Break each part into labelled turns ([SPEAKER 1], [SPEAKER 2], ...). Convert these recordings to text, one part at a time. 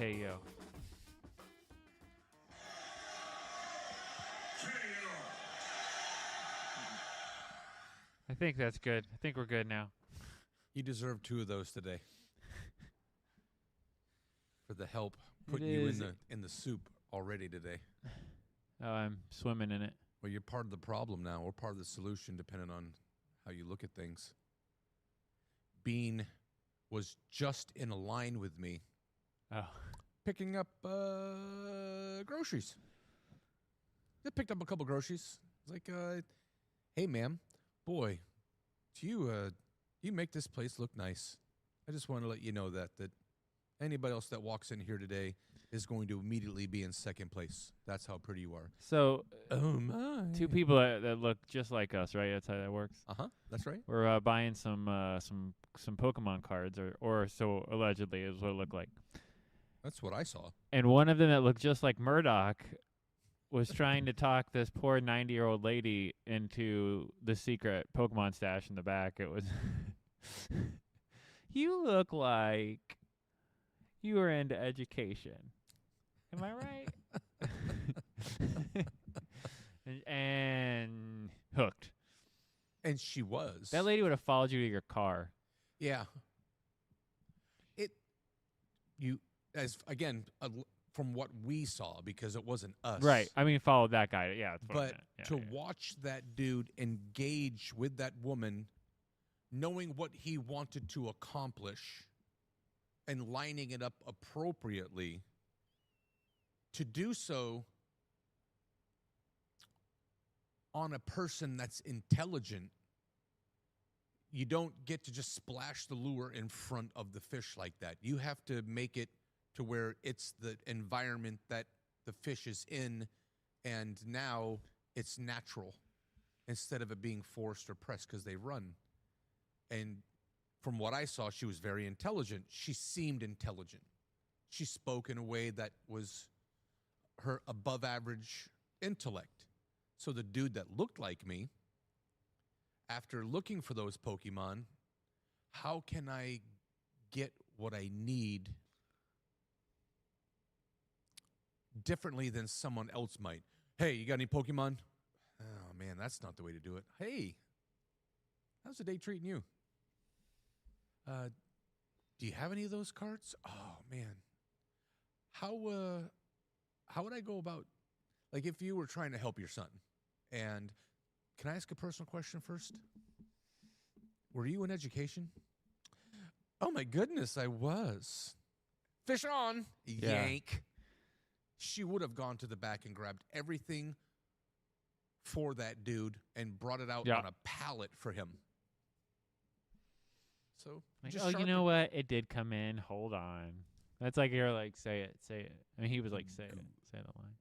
[SPEAKER 1] KO. I think that's good. I think we're good now.
[SPEAKER 2] You deserve 2 of those today. For the help putting
[SPEAKER 1] It
[SPEAKER 2] you
[SPEAKER 1] is.
[SPEAKER 2] in the soup already today.
[SPEAKER 1] Oh, I'm swimming in it.
[SPEAKER 2] Well, you're part of the problem now, or part of the solution, depending on how you look at things. Bean was just in a line with me,
[SPEAKER 1] Oh,
[SPEAKER 2] picking up groceries. Just picked up a couple groceries. It's like, hey, ma'am, boy, do you make this place look nice. I just want to let you know that anybody else that walks in here today is going to immediately be in second place. That's how pretty you are.
[SPEAKER 1] so
[SPEAKER 2] Oh, my.
[SPEAKER 1] 2 people that look just like us, right? That's how that works.
[SPEAKER 2] That's right.
[SPEAKER 1] We're buying some Pokemon cards, or so allegedly is what it looked like.
[SPEAKER 2] That's what I saw.
[SPEAKER 1] And one of them that looked just like Murdock was trying to talk this poor 90-year-old lady into the secret Pokemon stash in the back. It was, you look like you were into education. Am I right? and hooked.
[SPEAKER 2] And she was.
[SPEAKER 1] That lady would have followed you to your car.
[SPEAKER 2] Yeah. From what we saw, because it wasn't us.
[SPEAKER 1] Right. I mean, followed that guy. Yeah. That's what I
[SPEAKER 2] But
[SPEAKER 1] meant. Yeah,
[SPEAKER 2] to
[SPEAKER 1] yeah.
[SPEAKER 2] watch that dude engage with that woman, knowing what he wanted to accomplish and lining it up appropriately, to do so on a person that's intelligent, you don't get to just splash the lure in front of the fish like that. You have to make it to where it's the environment that the fish is in, and now it's natural instead of it being forced or pressed because they run. And from what I saw, she was very intelligent. She seemed intelligent. She spoke in a way that was her above average intellect. So the dude that looked like me, after looking for those Pokemon, how can I get what I need differently than someone else might? Hey, you got any Pokemon? Oh, man, that's not the way to do it. Hey, how's the day treating you? Do you have any of those cards? Oh, man. How would I go about, like, if you were trying to help your son? And can I ask a personal question first? Were you in education? Oh, my goodness, I was. Fish on.
[SPEAKER 1] Yeah.
[SPEAKER 2] Yank. She would have gone to the back and grabbed everything for that dude and brought it out on a pallet for him. So,
[SPEAKER 1] Like,
[SPEAKER 2] just
[SPEAKER 1] you know what? It did come in. Hold on. That's like you're like, say it. I mean, he was like, say the line.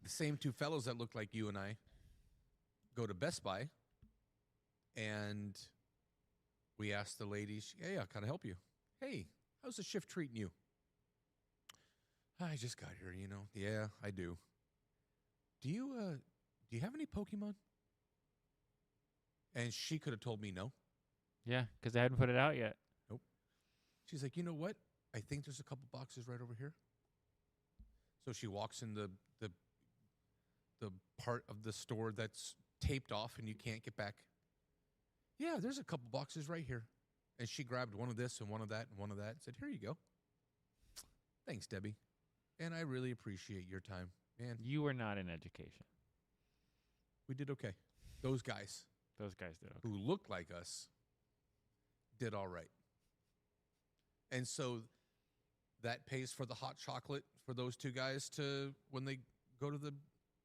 [SPEAKER 2] The same 2 fellows that looked like you and I go to Best Buy, and we asked the ladies, hey, can I help you? Hey, how's the shift treating you? I just got here, you know. Yeah, I do. Do you have any Pokemon? And she could have told me no.
[SPEAKER 1] Yeah, because they hadn't put it out yet.
[SPEAKER 2] Nope. She's like, you know what? I think there's a couple boxes right over here. So she walks in the part of the store that's taped off and you can't get back. Yeah, there's a couple boxes right here. And she grabbed one of this and one of that and one of that and said, here you go. Thanks, Debbie. And I really appreciate your time. Man,
[SPEAKER 1] You were not in education.
[SPEAKER 2] we did okay. Those guys
[SPEAKER 1] Those guys did okay.
[SPEAKER 2] who looked like us did all right. And so that pays for the hot chocolate for those 2 guys to when they go to the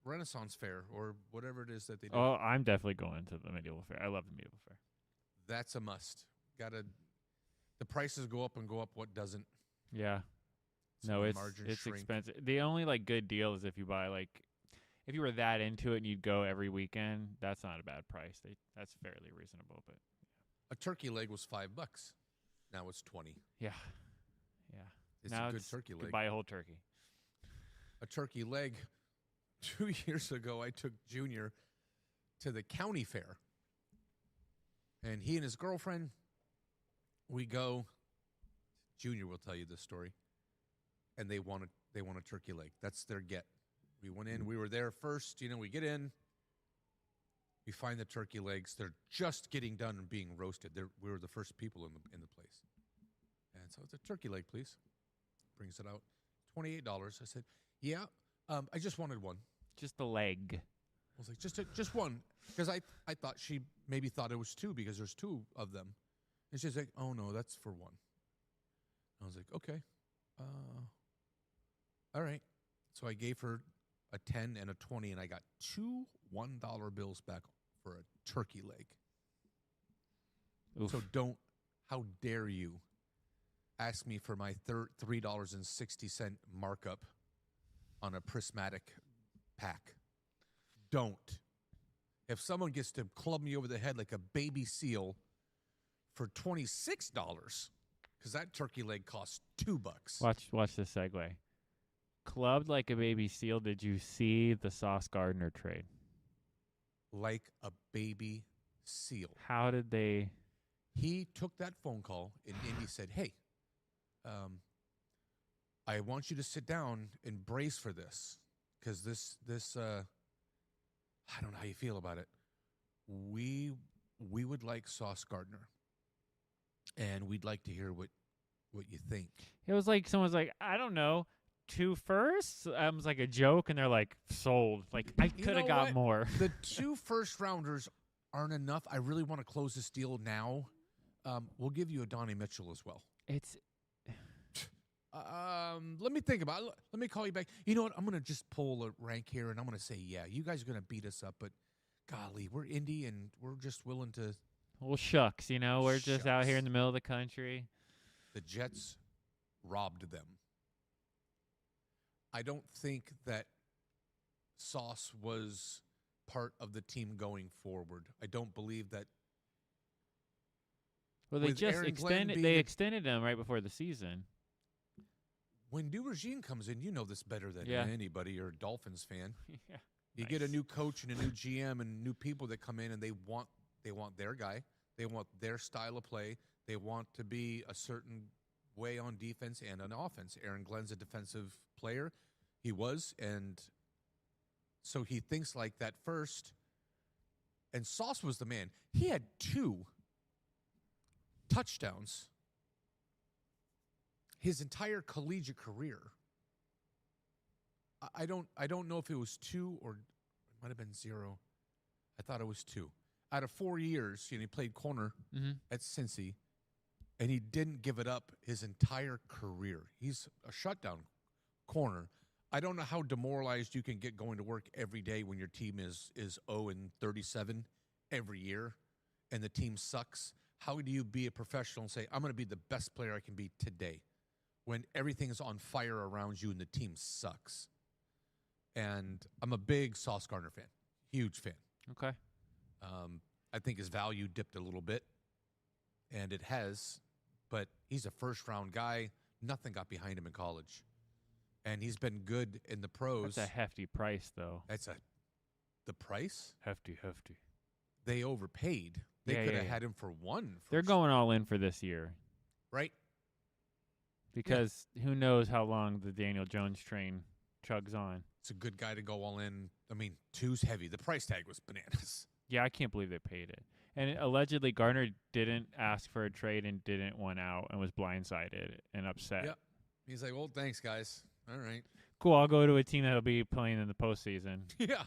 [SPEAKER 2] Renaissance Fair or whatever it is that they do.
[SPEAKER 1] Oh, I'm definitely going to the medieval fair. I love the medieval fair.
[SPEAKER 2] That's a must. The prices go up and go up. What doesn't?
[SPEAKER 1] Yeah.
[SPEAKER 2] So
[SPEAKER 1] No,
[SPEAKER 2] the
[SPEAKER 1] it's
[SPEAKER 2] margins shrink.
[SPEAKER 1] expensive. The only like good deal is if you buy if you were that into it and you'd go every weekend, that's not a bad price. That's fairly reasonable, but
[SPEAKER 2] A turkey leg was $5. Now it's 20.
[SPEAKER 1] yeah.
[SPEAKER 2] It's
[SPEAKER 1] Now
[SPEAKER 2] a good turkey
[SPEAKER 1] you could
[SPEAKER 2] leg.
[SPEAKER 1] buy a whole turkey.
[SPEAKER 2] A turkey leg. 2 years ago, I took Junior to the county fair. And he and his girlfriend, we go. Junior will tell you this story. and they want a turkey leg. That's their get. We went in. We were there first. We get in. We find the turkey legs. They're just getting done and being roasted. We were the first people in the place. And so it's a turkey leg, please. Brings it out. $28. I said, yeah, I just wanted one.
[SPEAKER 1] Just the leg.
[SPEAKER 2] I was like, just one. Because I thought she maybe thought it was two because there's two of them. And she's like, oh, no, that's for one. I was like, okay. All right. So I gave her a 10 and a 20, and I got two $1 bills back for a turkey leg.
[SPEAKER 1] Oof.
[SPEAKER 2] So how dare you ask me for my $3.60 markup on a prismatic pack. Don't. If someone gets to club me over the head like a baby seal for $26, because that turkey leg costs $2.
[SPEAKER 1] Watch this segue. Clubbed like a baby seal. Did you see the Sauce Gardner trade?
[SPEAKER 2] Like a baby seal.
[SPEAKER 1] How did they?
[SPEAKER 2] He took that phone call and Indy said, hey, I want you to sit down and brace for this because this I don't know how you feel about it. We would like Sauce Gardner, and we'd like to hear what you think.
[SPEAKER 1] It was like someone's like, I don't know, 2 firsts? It was like a joke, and they're like, sold. Like, I could have got more.
[SPEAKER 2] The 2 first-rounders aren't enough. I really want to close this deal now. We'll give you a Donnie Mitchell as well.
[SPEAKER 1] It's...
[SPEAKER 2] let me think about it. Let me call you back. You know what? I'm going to just pull a rank here, and I'm going to say, yeah, you guys are going to beat us up, but golly, we're indie, and we're just willing to...
[SPEAKER 1] Well, shucks, we're just out here in the middle of the country.
[SPEAKER 2] The Jets robbed them. I don't think that Sauce was part of the team going forward. I don't believe that.
[SPEAKER 1] Well, they just extended him right before the season.
[SPEAKER 2] When new regime comes in, you know this better than anybody. You're a Dolphins fan.
[SPEAKER 1] Yeah.
[SPEAKER 2] You get a new coach and a new GM and new people that come in, and they want their guy. They want their style of play. They want to be a certain way on defense and on offense. Aaron Glenn's a defensive player. He was, and so he thinks like that first. And Sauce was the man. He had 2 touchdowns his entire collegiate career. I don't know if it was 2 or it might have been 0. I thought it was 2. Out of 4 years, he played corner at Cincy, and he didn't give it up his entire career. He's a shutdown corner. I don't know how demoralized you can get going to work every day when your team is 0-37 every year, and the team sucks. How do you be a professional and say, I'm going to be the best player I can be today when everything is on fire around you and the team sucks? And I'm a big Sauce Gardner fan, huge fan.
[SPEAKER 1] Okay.
[SPEAKER 2] I think his value dipped a little bit, and it has, but he's a first-round guy. Nothing got behind him in college, and he's been good in the pros.
[SPEAKER 1] That's a hefty price, though.
[SPEAKER 2] The price?
[SPEAKER 1] Hefty.
[SPEAKER 2] They overpaid. They could have had him for 1.
[SPEAKER 1] They're going all in for this year.
[SPEAKER 2] Right?
[SPEAKER 1] Because who knows how long the Daniel Jones train chugs on.
[SPEAKER 2] It's a good guy to go all in. I mean, 2's heavy. The price tag was bananas.
[SPEAKER 1] Yeah, I can't believe they paid it. And allegedly, Gardner didn't ask for a trade and didn't want out and was blindsided and upset.
[SPEAKER 2] Yep. He's like, well, thanks, guys. All right.
[SPEAKER 1] Cool, I'll go to a team that'll be playing in the postseason.
[SPEAKER 2] Yeah.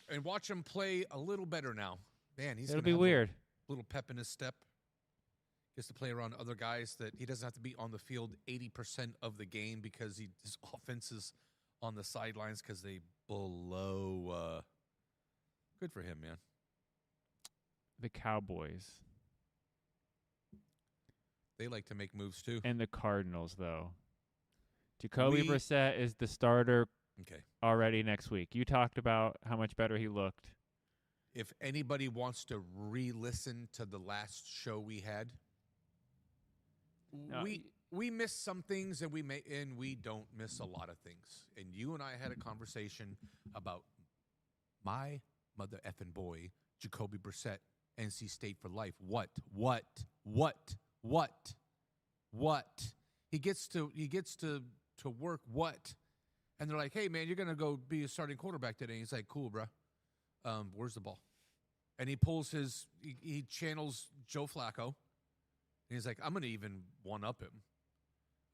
[SPEAKER 2] And watch him play a little better now. Man,
[SPEAKER 1] It'll be weird.
[SPEAKER 2] A little pep in his step. Gets to play around other guys that he doesn't have to be on the field 80% of the game because his offense is on the sidelines because they blow. Good for him, man.
[SPEAKER 1] The Cowboys.
[SPEAKER 2] They like to make moves, too.
[SPEAKER 1] And the Cardinals, though. Jacoby Brissett is the starter already next week. You talked about how much better he looked.
[SPEAKER 2] If anybody wants to re-listen to the last show we had, we miss some things and we don't miss a lot of things. And you and I had a conversation about my mother effing boy, Jacoby Brissett, NC State for life. What? He gets to to work what? And they're like, hey, man, you're going to go be a starting quarterback today. And he's like, cool, bro. Where's the ball? And he pulls he channels Joe Flacco. And he's like, I'm going to even one-up him.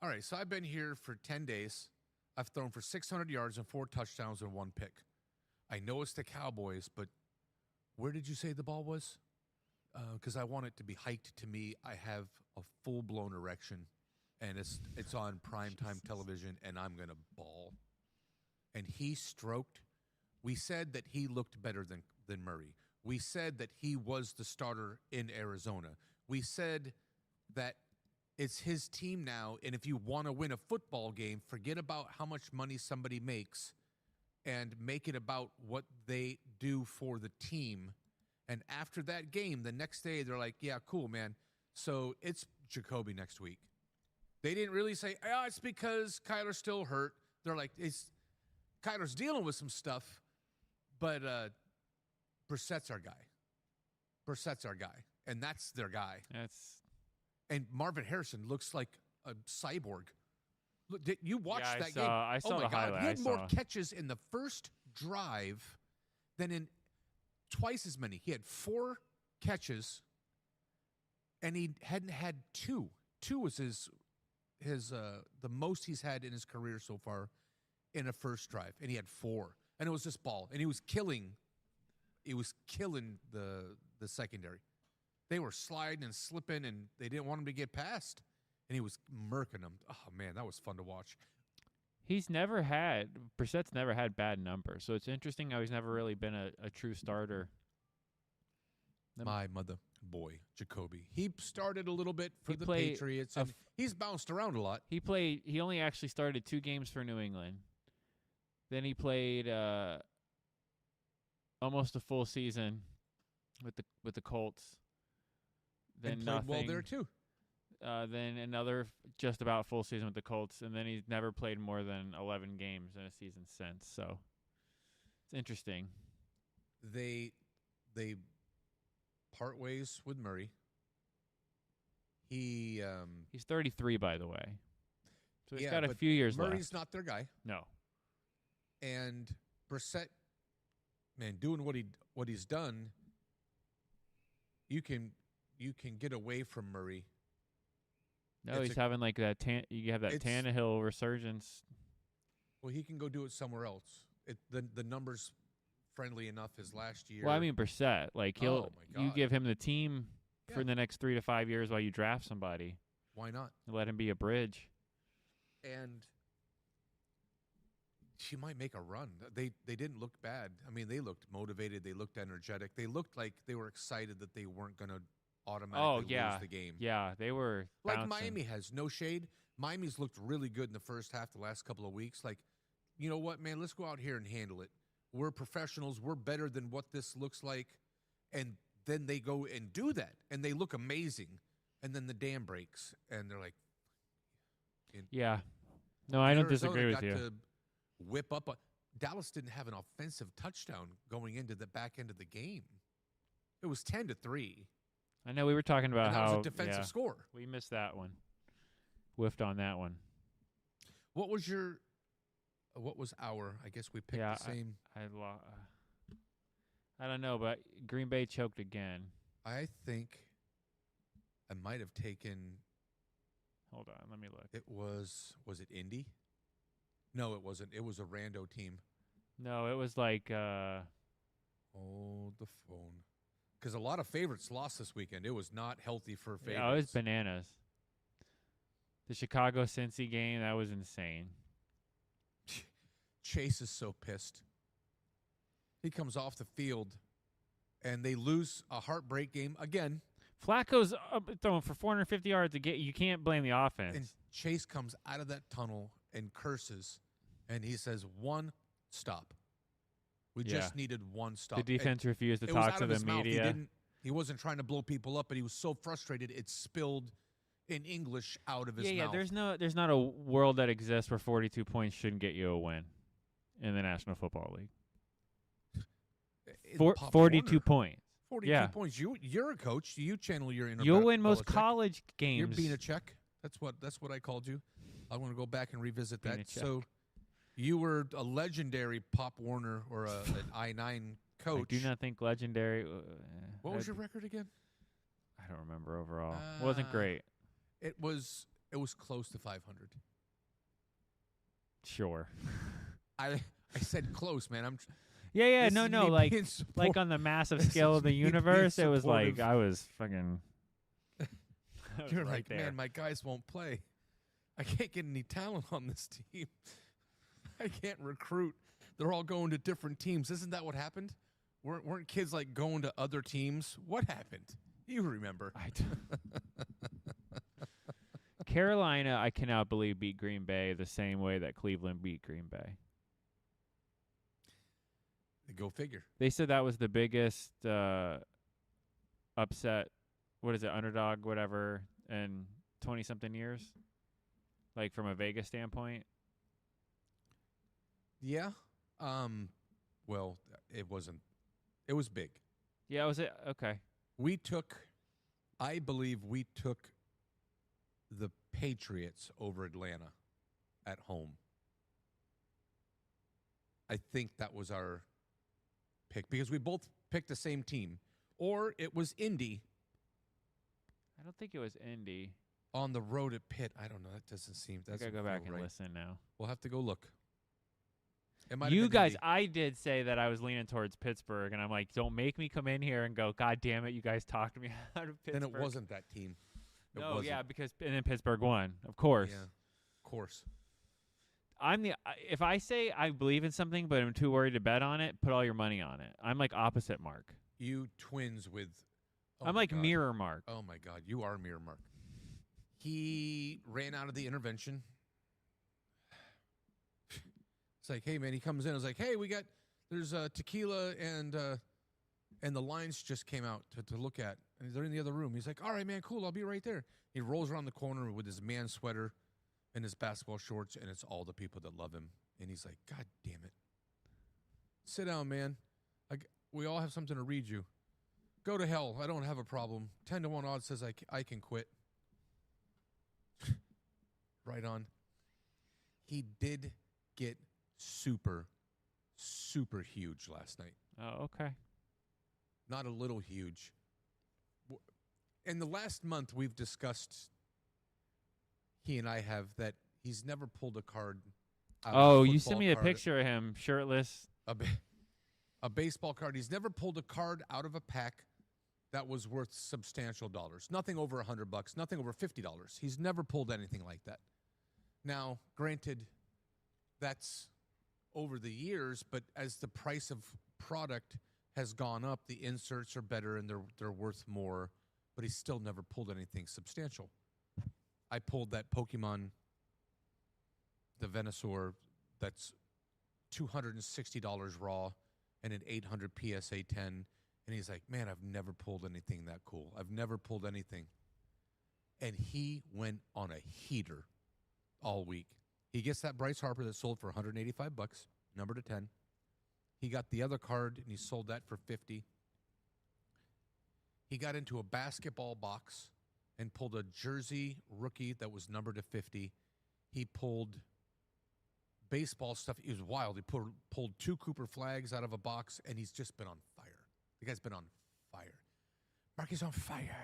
[SPEAKER 2] All right, so I've been here for 10 days. I've thrown for 600 yards and 4 touchdowns and 1 pick. I know it's the Cowboys, but where did you say the ball was? Because I want it to be hiked to me. I have a full-blown erection, and it's on primetime television, and I'm going to bawl. And he stroked. We said that he looked better than Murray. We said that he was the starter in Arizona. We said that it's his team now, and if you want to win a football game, forget about how much money somebody makes and make it about what they do for the team. And after that game, the next day, they're like, yeah, cool, man. So it's Jacoby next week. They didn't really say, it's because Kyler's still hurt. They're like, Kyler's dealing with some stuff, but Brissett's our guy. And that's their guy. And Marvin Harrison looks like a cyborg. Look, you watched that game?
[SPEAKER 1] I saw the highlight.
[SPEAKER 2] He had more catches in the first drive than in twice as many. He had 4 catches, and he hadn't had 2. 2 was his the most he's had in his career so far in a first drive, and he had 4. And it was this ball, and he was killing the secondary. They were sliding and slipping, and they didn't want him to get past, and he was murking them. Oh, man, that was fun to watch.
[SPEAKER 1] Brissett's never had bad numbers, so it's interesting how he's never really been a true starter.
[SPEAKER 2] My mother, boy, Jacoby. He started a little bit for the Patriots, and he's bounced around a lot.
[SPEAKER 1] He only actually started 2 games for New England. Then he played almost a full season with the Colts. Then
[SPEAKER 2] and played well there too.
[SPEAKER 1] Then another just about full season with the Colts, and then he's never played more than 11 games in a season since. So it's interesting.
[SPEAKER 2] They part ways with Murray. He's
[SPEAKER 1] 33, by the way, so he's got a few years left.
[SPEAKER 2] Murray's not their guy.
[SPEAKER 1] No.
[SPEAKER 2] And Brissett, man, doing what he's done, you can get away from Murray.
[SPEAKER 1] No, he's having like that. You have that Tannehill resurgence.
[SPEAKER 2] Well, he can go do it somewhere else. The numbers friendly enough as last year.
[SPEAKER 1] Well, I mean Brissett, like you give him the team for the next 3 to 5 years while you draft somebody.
[SPEAKER 2] Why not?
[SPEAKER 1] Let him be a bridge.
[SPEAKER 2] And she might make a run. They didn't look bad. I mean, they looked motivated. They looked energetic. They looked like they were excited that they weren't going to automatically lose the game.
[SPEAKER 1] Yeah, they were
[SPEAKER 2] like
[SPEAKER 1] bouncing.
[SPEAKER 2] Miami has no shade. Miami's looked really good in the first half the last couple of weeks. Like, you know what, man, let's go out here and handle it. We're professionals. We're better than what this looks like. And then they go and do that, and they look amazing. And then the dam breaks, and they're like,
[SPEAKER 1] yeah. No, I don't disagree with
[SPEAKER 2] got
[SPEAKER 1] you.
[SPEAKER 2] To whip up. Dallas didn't have an offensive touchdown going into the back end of the game. It was 10-3.
[SPEAKER 1] I know we were talking about
[SPEAKER 2] and
[SPEAKER 1] how
[SPEAKER 2] that was a defensive score.
[SPEAKER 1] We missed that one. Whiffed on that one.
[SPEAKER 2] What was our? I guess we picked the same.
[SPEAKER 1] I don't know, but Green Bay choked again.
[SPEAKER 2] I think I might have taken.
[SPEAKER 1] Hold on, let me look.
[SPEAKER 2] It was it Indy? No, it wasn't. It was a rando team.
[SPEAKER 1] No, it was like.
[SPEAKER 2] Hold the phone. Because a lot of favorites lost this weekend. It was not healthy for favorites.
[SPEAKER 1] Yeah, it was bananas. The Chicago-Cincy game, that was insane.
[SPEAKER 2] Chase is so pissed. He comes off the field, and they lose a heartbreak game again.
[SPEAKER 1] Flacco's throwing for 450 yards to get. You can't blame the offense.
[SPEAKER 2] And Chase comes out of that tunnel and curses, and he says, "One stop. We just needed one stop."
[SPEAKER 1] The defense refused to talk to the media.
[SPEAKER 2] He wasn't trying to blow people up, but he was so frustrated it spilled in English out of his mouth.
[SPEAKER 1] Yeah, there's not a world that exists where 42 points shouldn't get you a win in the National Football League. 42 points.
[SPEAKER 2] 42 points. You're a coach. You channel your inner.
[SPEAKER 1] You'll win most college games.
[SPEAKER 2] You're being a check. That's what I called you. I want to go back and revisit
[SPEAKER 1] Being a
[SPEAKER 2] that.
[SPEAKER 1] check.
[SPEAKER 2] So you were a legendary Pop Warner or an I-9 coach.
[SPEAKER 1] I do not think legendary.
[SPEAKER 2] What was your record again?
[SPEAKER 1] I don't remember overall. Wasn't great.
[SPEAKER 2] It was close to 500.
[SPEAKER 1] Sure.
[SPEAKER 2] I said close, man. I'm
[SPEAKER 1] Yeah.
[SPEAKER 2] This
[SPEAKER 1] No.
[SPEAKER 2] is me
[SPEAKER 1] Like
[SPEAKER 2] being
[SPEAKER 1] like on the massive
[SPEAKER 2] This
[SPEAKER 1] scale
[SPEAKER 2] is
[SPEAKER 1] of the
[SPEAKER 2] me being
[SPEAKER 1] universe, it was
[SPEAKER 2] supportive.
[SPEAKER 1] like I was fucking. I was
[SPEAKER 2] You're
[SPEAKER 1] right
[SPEAKER 2] like,
[SPEAKER 1] there.
[SPEAKER 2] man, my guys won't play. I can't get any talent on this team. I can't recruit. They're all going to different teams. Isn't that what happened? Weren't kids like going to other teams? What happened? You remember?
[SPEAKER 1] Carolina, I cannot believe beat Green Bay the same way that Cleveland beat Green Bay.
[SPEAKER 2] Go figure.
[SPEAKER 1] They said that was the biggest upset. What is it, underdog, whatever, in 20-something years? Like from a Vegas standpoint.
[SPEAKER 2] Yeah. Well, it wasn't. It was big.
[SPEAKER 1] Yeah, was it? Okay.
[SPEAKER 2] I believe we took the Patriots over Atlanta at home. I think that was our pick because we both picked the same team. Or it was Indy
[SPEAKER 1] I don't think it was Indy.
[SPEAKER 2] on the road at Pitt. I don't know. That doesn't seem.
[SPEAKER 1] I
[SPEAKER 2] That's
[SPEAKER 1] gotta go back and listen now.
[SPEAKER 2] We'll have to go look. It might have
[SPEAKER 1] You
[SPEAKER 2] been
[SPEAKER 1] guys,
[SPEAKER 2] Indy.
[SPEAKER 1] I did say that I was leaning towards Pittsburgh, and I'm like, don't make me come in here and go, God damn it, you guys talked me out of Pittsburgh.
[SPEAKER 2] Then it wasn't that team. It
[SPEAKER 1] No,
[SPEAKER 2] wasn't.
[SPEAKER 1] yeah, because and then Pittsburgh won, of course.
[SPEAKER 2] Yeah, of course.
[SPEAKER 1] If I say I believe in something, but I'm too worried to bet on it, put all your money on it. I'm like opposite Mark.
[SPEAKER 2] You twins with. Oh
[SPEAKER 1] I'm
[SPEAKER 2] my
[SPEAKER 1] like
[SPEAKER 2] God.
[SPEAKER 1] mirror Mark.
[SPEAKER 2] Oh my God, you are Mirror Mark. He ran out of the intervention. It's like, hey man, he comes in. I was like, hey, there's tequila and the lines just came out to look at, and they're in the other room. He's like, all right, man, cool, I'll be right there. He rolls around the corner with his man sweater and his basketball shorts, and it's all the people that love him. And he's like, God damn it, sit down, man. We all have something to read you. Go to hell. I don't have a problem. 10-1 odds says I can quit. Right on. He did get super, super huge last night.
[SPEAKER 1] Oh, okay.
[SPEAKER 2] Not a little huge. In the last month, we've discussed, he and I have, that he's never pulled a card out of
[SPEAKER 1] Oh,
[SPEAKER 2] a
[SPEAKER 1] you
[SPEAKER 2] football
[SPEAKER 1] sent me a
[SPEAKER 2] card,
[SPEAKER 1] picture of him shirtless.
[SPEAKER 2] a baseball card. He's never pulled a card out of a pack that was worth substantial dollars. Nothing over $100, nothing over $50. He's never pulled anything like that. Now, granted, that's over the years, but as the price of product has gone up, the inserts are better and they're worth more, but he's still never pulled anything substantial. I pulled that Pokemon, the Venusaur, that's $260 raw and an 800 PSA 10. And he's like, man, I've never pulled anything that cool. I've never pulled anything. And he went on a heater all week. He gets that Bryce Harper that sold for $185, number to 10. He got the other card, and he sold that for $50. He got into a basketball box and pulled a jersey rookie that was numbered to 50. He pulled baseball stuff. It was wild. He pulled 2 Cooper flags out of a box, and he's just been on fire. The guy's been on fire. Marky's on fire.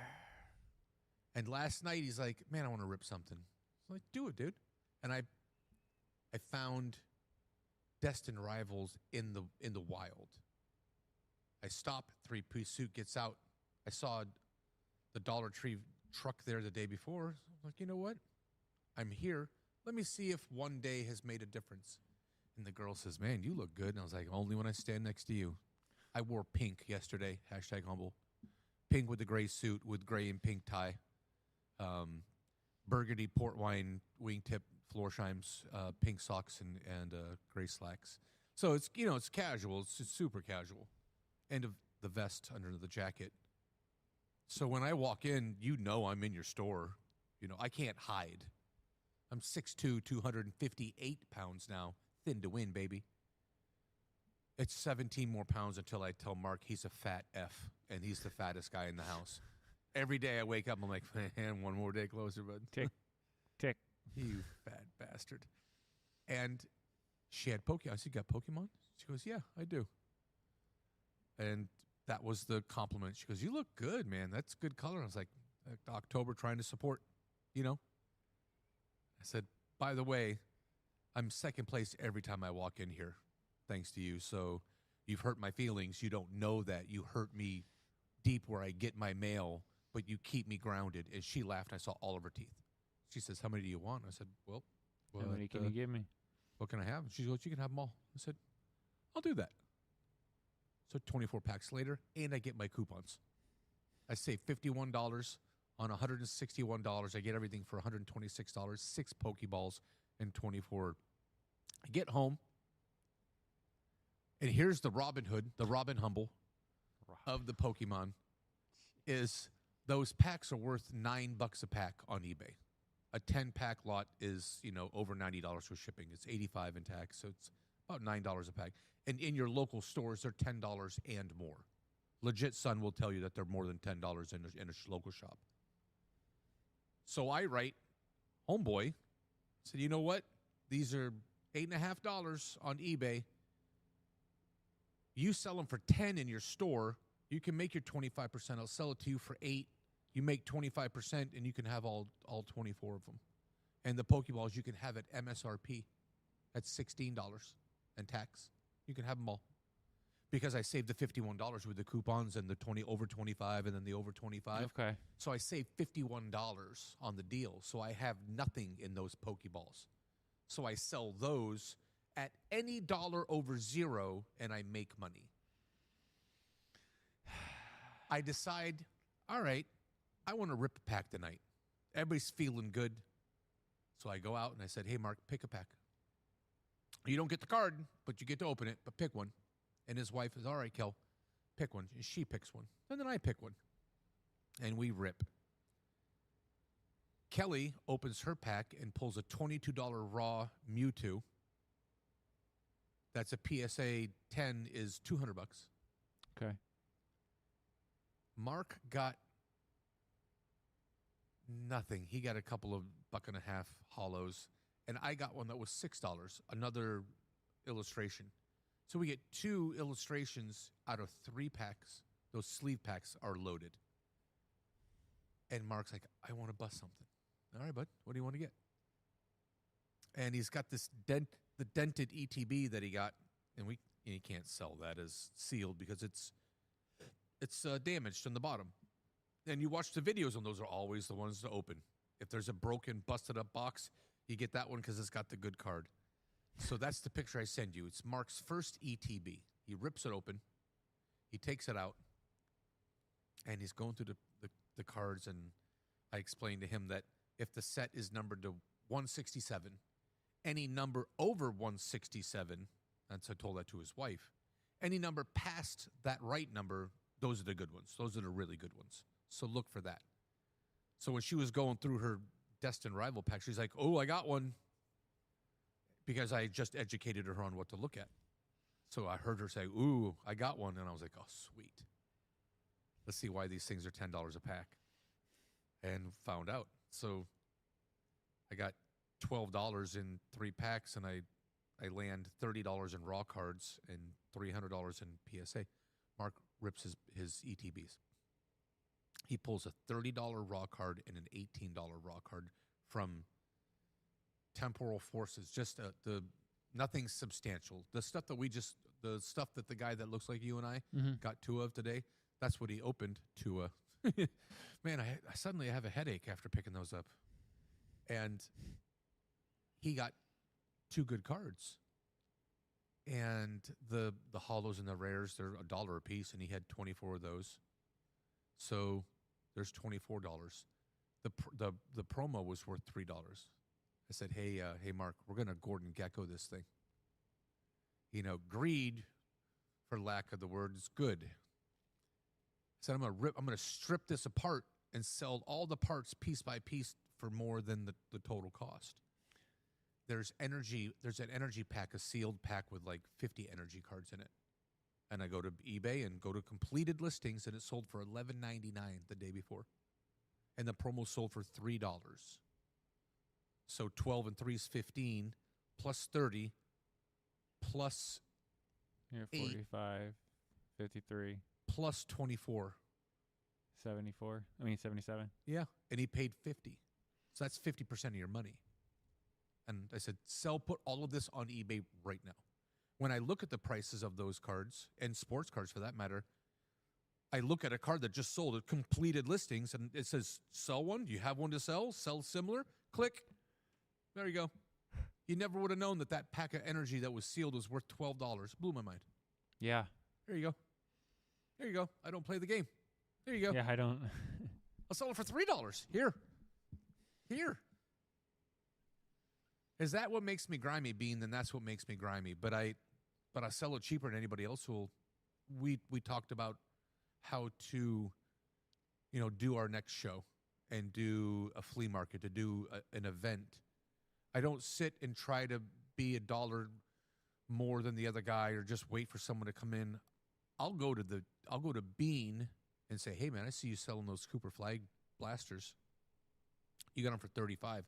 [SPEAKER 2] And last night, he's like, man, I want to rip something. I'm like, do it, dude. And I found Destined Rivals in the wild. I stop, 3-piece suit gets out. I saw the Dollar Tree truck there the day before. I'm like, you know what? I'm here. Let me see if one day has made a difference. And the girl says, man, you look good. And I was like, only when I stand next to you. I wore pink yesterday, #humble. Pink with the gray suit with gray and pink tie. Burgundy port wine wingtip Florsheims, pink socks and gray slacks. So it's it's casual. It's super casual. And the vest under the jacket. So when I walk in, I'm in your store. I can't hide. I'm 6'2", 258 pounds now. Thin to win, baby. It's 17 more pounds until I tell Mark he's a fat F, and he's the fattest guy in the house. Every day I wake up, I'm like, man, one more day closer, bud.
[SPEAKER 1] Tick, tick.
[SPEAKER 2] You fat bastard. And she had Pokemon. I said, you got Pokemon? She goes, yeah, I do. And that was the compliment. She goes, you look good, man. That's good color. I was like, October trying to support, you know. I said, by the way, I'm second place every time I walk in here, thanks to you. So you've hurt my feelings. You don't know that. You hurt me deep where I get my mail, but you keep me grounded. And she laughed. I saw all of her teeth. She says, how many do you want? I said, well
[SPEAKER 1] How many can you give me?
[SPEAKER 2] what can I have? She goes, you can have them all. I said, I'll do that. So 24 packs later, and I get my coupons. I save $51 on $161. I get everything for $126, 6 Pokeballs and 24. I get home, and here's the Robin Hood, the Robin Humble of the Pokemon, is those packs are worth $9 a pack on eBay. A 10-pack lot is, over $90 for shipping. It's $85 in tax, so it's about $9 a pack. And in your local stores, they're $10 and more. Legit Sun will tell you that they're more than $10 in a local shop. So I write, homeboy, said, you know what? These are $8.50 on eBay. You sell them for $10 in your store. You can make your 25%. I'll sell it to you for $8. You make 25%, and you can have all 24 of them. And the Pokeballs you can have at MSRP. That's $16 and tax. You can have them all. Because I saved the $51 with the coupons and the 20 over 25 and then the over 25.
[SPEAKER 1] Okay.
[SPEAKER 2] So I saved $51 on the deal. So I have nothing in those Pokeballs. So I sell those at any dollar over zero, and I make money. I decide, all right, I want to rip a pack tonight. Everybody's feeling good. So I go out and I said, hey, Mark, pick a pack. You don't get the card, but you get to open it, but pick one. And his wife is, all right, Kel, pick one. And she picks one. And then I pick one. And we rip. Kelly opens her pack and pulls a $22 raw Mewtwo. That's a PSA 10 is $200.
[SPEAKER 1] Okay.
[SPEAKER 2] Mark got nothing. He got a couple of $1.50 hollows, and I got one that was $6, another illustration. So we get 2 illustrations out of 3 packs. Those sleeve packs are loaded. And Mark's like, I want to bust something. All right, bud, what do you want to get? And he's got this the dented ETB that he got, and he can't sell that as sealed because it's damaged on the bottom. And you watch the videos, and those are always the ones to open. If there's a broken, busted up box, you get that one because it's got the good card. So that's the picture I send you. It's Mark's first ETB. He rips it open. He takes it out. And he's going through the cards, and I explained to him that if the set is numbered to 167, any number over 167, and so I told that to his wife, any number past that right number, those are the good ones. Those are the really good ones. So look for that. So when she was going through her Destined Rival pack, she's like, oh, I got one. Because I just educated her on what to look at. So I heard her say, ooh, I got one. And I was like, oh, sweet. Let's see why these things are $10 a pack. And found out. So I got $12 in 3 packs, and I land $30 in raw cards and $300 in PSA. Mark rips his ETBs. He pulls a $30 raw card and an $18 raw card from Temporal Forces, just the nothing substantial. The stuff that the guy that looks like you and I got 2 of today, that's what he opened to. Man, I suddenly have a headache after picking those up. And he got 2 good cards. And the hollows and the rares, they're $1 a piece, and he had 24 of those. So there's $24. The promo was worth $3. I said, hey, Mark, we're going to Gordon Gecko this thing. Greed, for lack of the word, is good. I said, I'm going to strip this apart and sell all the parts piece by piece for more than the total cost. There's an energy pack, a sealed pack with like 50 energy cards in it. And I go to eBay and go to completed listings, and it sold for $11.99 the day before. And the promo sold for $3. So 12 and 3 is 15, plus 30, plus
[SPEAKER 1] Here,
[SPEAKER 2] 8,
[SPEAKER 1] 45, 53,
[SPEAKER 2] plus 24.
[SPEAKER 1] 74. I mean, 77.
[SPEAKER 2] Yeah. And he paid 50. So that's 50% of your money. And I said, put all of this on eBay right now. When I look at the prices of those cards, and sports cards for that matter, I look at a card that just sold at completed listings, and it says, sell one. Do you have one to sell? Sell similar? Click. There you go. You never would have known that pack of energy that was sealed was worth $12. Blew my mind.
[SPEAKER 1] Yeah.
[SPEAKER 2] There you go. There you go. I don't play the game. There you go.
[SPEAKER 1] Yeah, I don't.
[SPEAKER 2] I'll sell it for $3. Here. Is that what makes me grimy, Bean? Then that's what makes me grimy. But I sell it cheaper than anybody else who we talked about how to, do our next show and do a flea market, to do an event. I don't sit and try to be $1 more than the other guy or just wait for someone to come in. I'll go to Bean and say, hey man, I see you selling those Cooper Flag blasters. You got them for 35.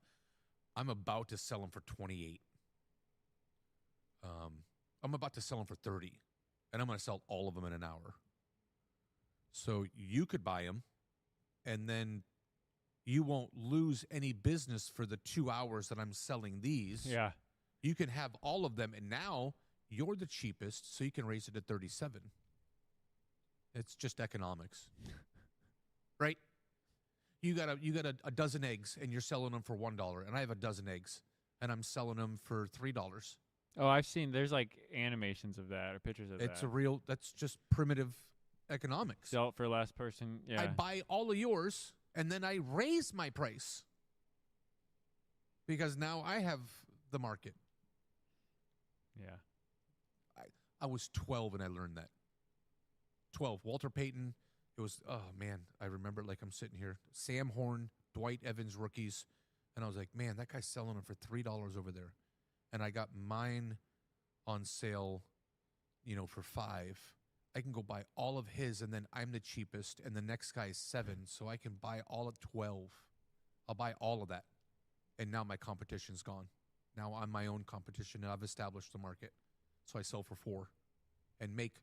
[SPEAKER 2] I'm about to sell them for 28. I'm about to sell them for 30, and I'm going to sell all of them in an hour. So you could buy them, and then you won't lose any business for the 2 hours that I'm selling these.
[SPEAKER 1] Yeah.
[SPEAKER 2] You can have all of them, and now you're the cheapest, so you can raise it to 37. It's just economics, right? You got a dozen eggs, and you're selling them for $1, and I have a dozen eggs, and I'm selling them for $3.
[SPEAKER 1] Oh, I've seen. There's like animations of that or pictures of that.
[SPEAKER 2] That's just primitive economics.
[SPEAKER 1] Sell it for less person. Yeah.
[SPEAKER 2] I buy all of yours, and then I raise my price because now I have the market.
[SPEAKER 1] Yeah.
[SPEAKER 2] I was 12 and I learned that. 12. Walter Payton. It was, oh, man, I remember it like I'm sitting here. Sam Horn, Dwight Evans rookies. And I was like, man, that guy's selling them for $3 over there. And I got mine on sale, for $5. I can go buy all of his, and then I'm the cheapest, and the next guy is $7, so I can buy all of 12. I'll buy all of that. And now my competition's gone. Now I'm my own competition, and I've established the market. So I sell for $4 and make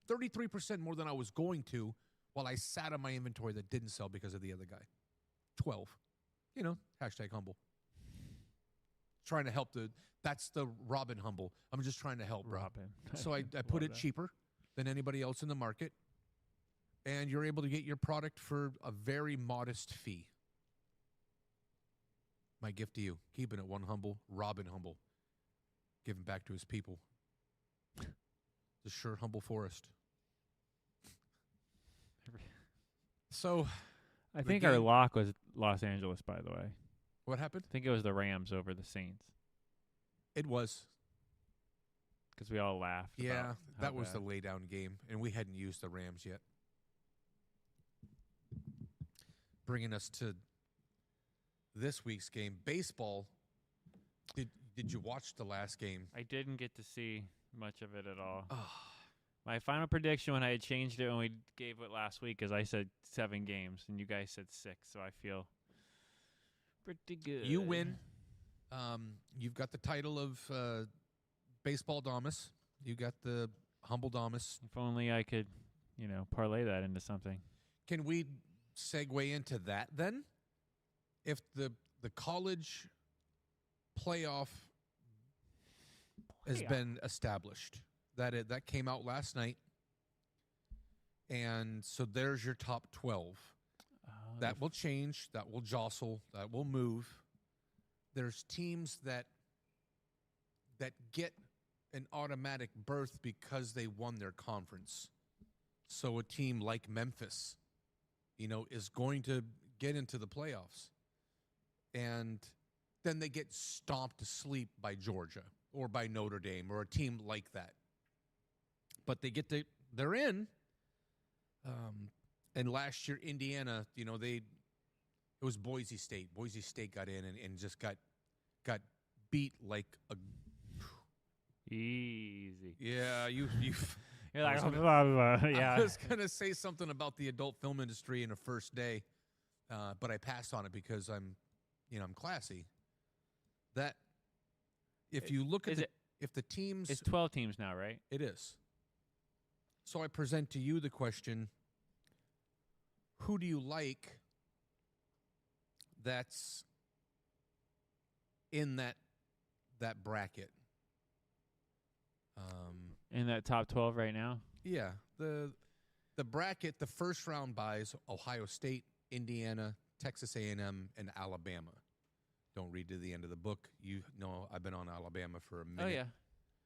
[SPEAKER 2] 33% more than I was going to while I sat on my inventory that didn't sell because of the other guy. 12. Hashtag humble. Trying to help that's the Robin humble. I'm just trying to help, bro.
[SPEAKER 1] Robin.
[SPEAKER 2] So I put it cheaper than anybody else in the market, and you're able to get your product for a very modest fee. My gift to you, keeping it one humble, Robin humble, giving back to his people. The sure humble forest. So,
[SPEAKER 1] I think our lock was Los Angeles, by the way.
[SPEAKER 2] What happened?
[SPEAKER 1] I think it was the Rams over the Saints.
[SPEAKER 2] It was.
[SPEAKER 1] Because we all laughed.
[SPEAKER 2] Yeah, that was
[SPEAKER 1] bad.
[SPEAKER 2] the laydown game, and we hadn't used the Rams yet. Bringing us to this week's game. Baseball. Did you watch the last game?
[SPEAKER 1] I didn't get to see much of it at all.
[SPEAKER 2] Oh.
[SPEAKER 1] My final prediction when I had changed it when we gave it last week is I said 7 games, and you guys said 6, so I feel pretty good.
[SPEAKER 2] You win. You've got the title of Baseball Damas. You got the Humble Damas.
[SPEAKER 1] If only I could, parlay that into something.
[SPEAKER 2] Can we segue into that then? If the college playoff has been established, that came out last night, and so there's your top 12. That will change. That will jostle. That will move. There's teams that get an automatic berth because they won their conference. So a team like Memphis, is going to get into the playoffs. And then they get stomped to sleep by Georgia or by Notre Dame or a team like that. But they're in. And last year, Indiana, it was Boise State. Boise State got in and just got beat like a
[SPEAKER 1] easy.
[SPEAKER 2] Yeah, you're
[SPEAKER 1] like blah, blah, yeah.
[SPEAKER 2] I was gonna say something about the adult film industry in a first day, but I passed on it because I'm classy. That if you look at if the teams,
[SPEAKER 1] it's 12 teams now, right?
[SPEAKER 2] it is. So I present to you the question: who do you like that's in that bracket?
[SPEAKER 1] In that top 12 right now?
[SPEAKER 2] Yeah, the bracket, the first round buys Ohio State, Indiana, Texas A&M, and Alabama. Don't read to the end of the book. You know I've been on Alabama for a minute.
[SPEAKER 1] Oh, yeah.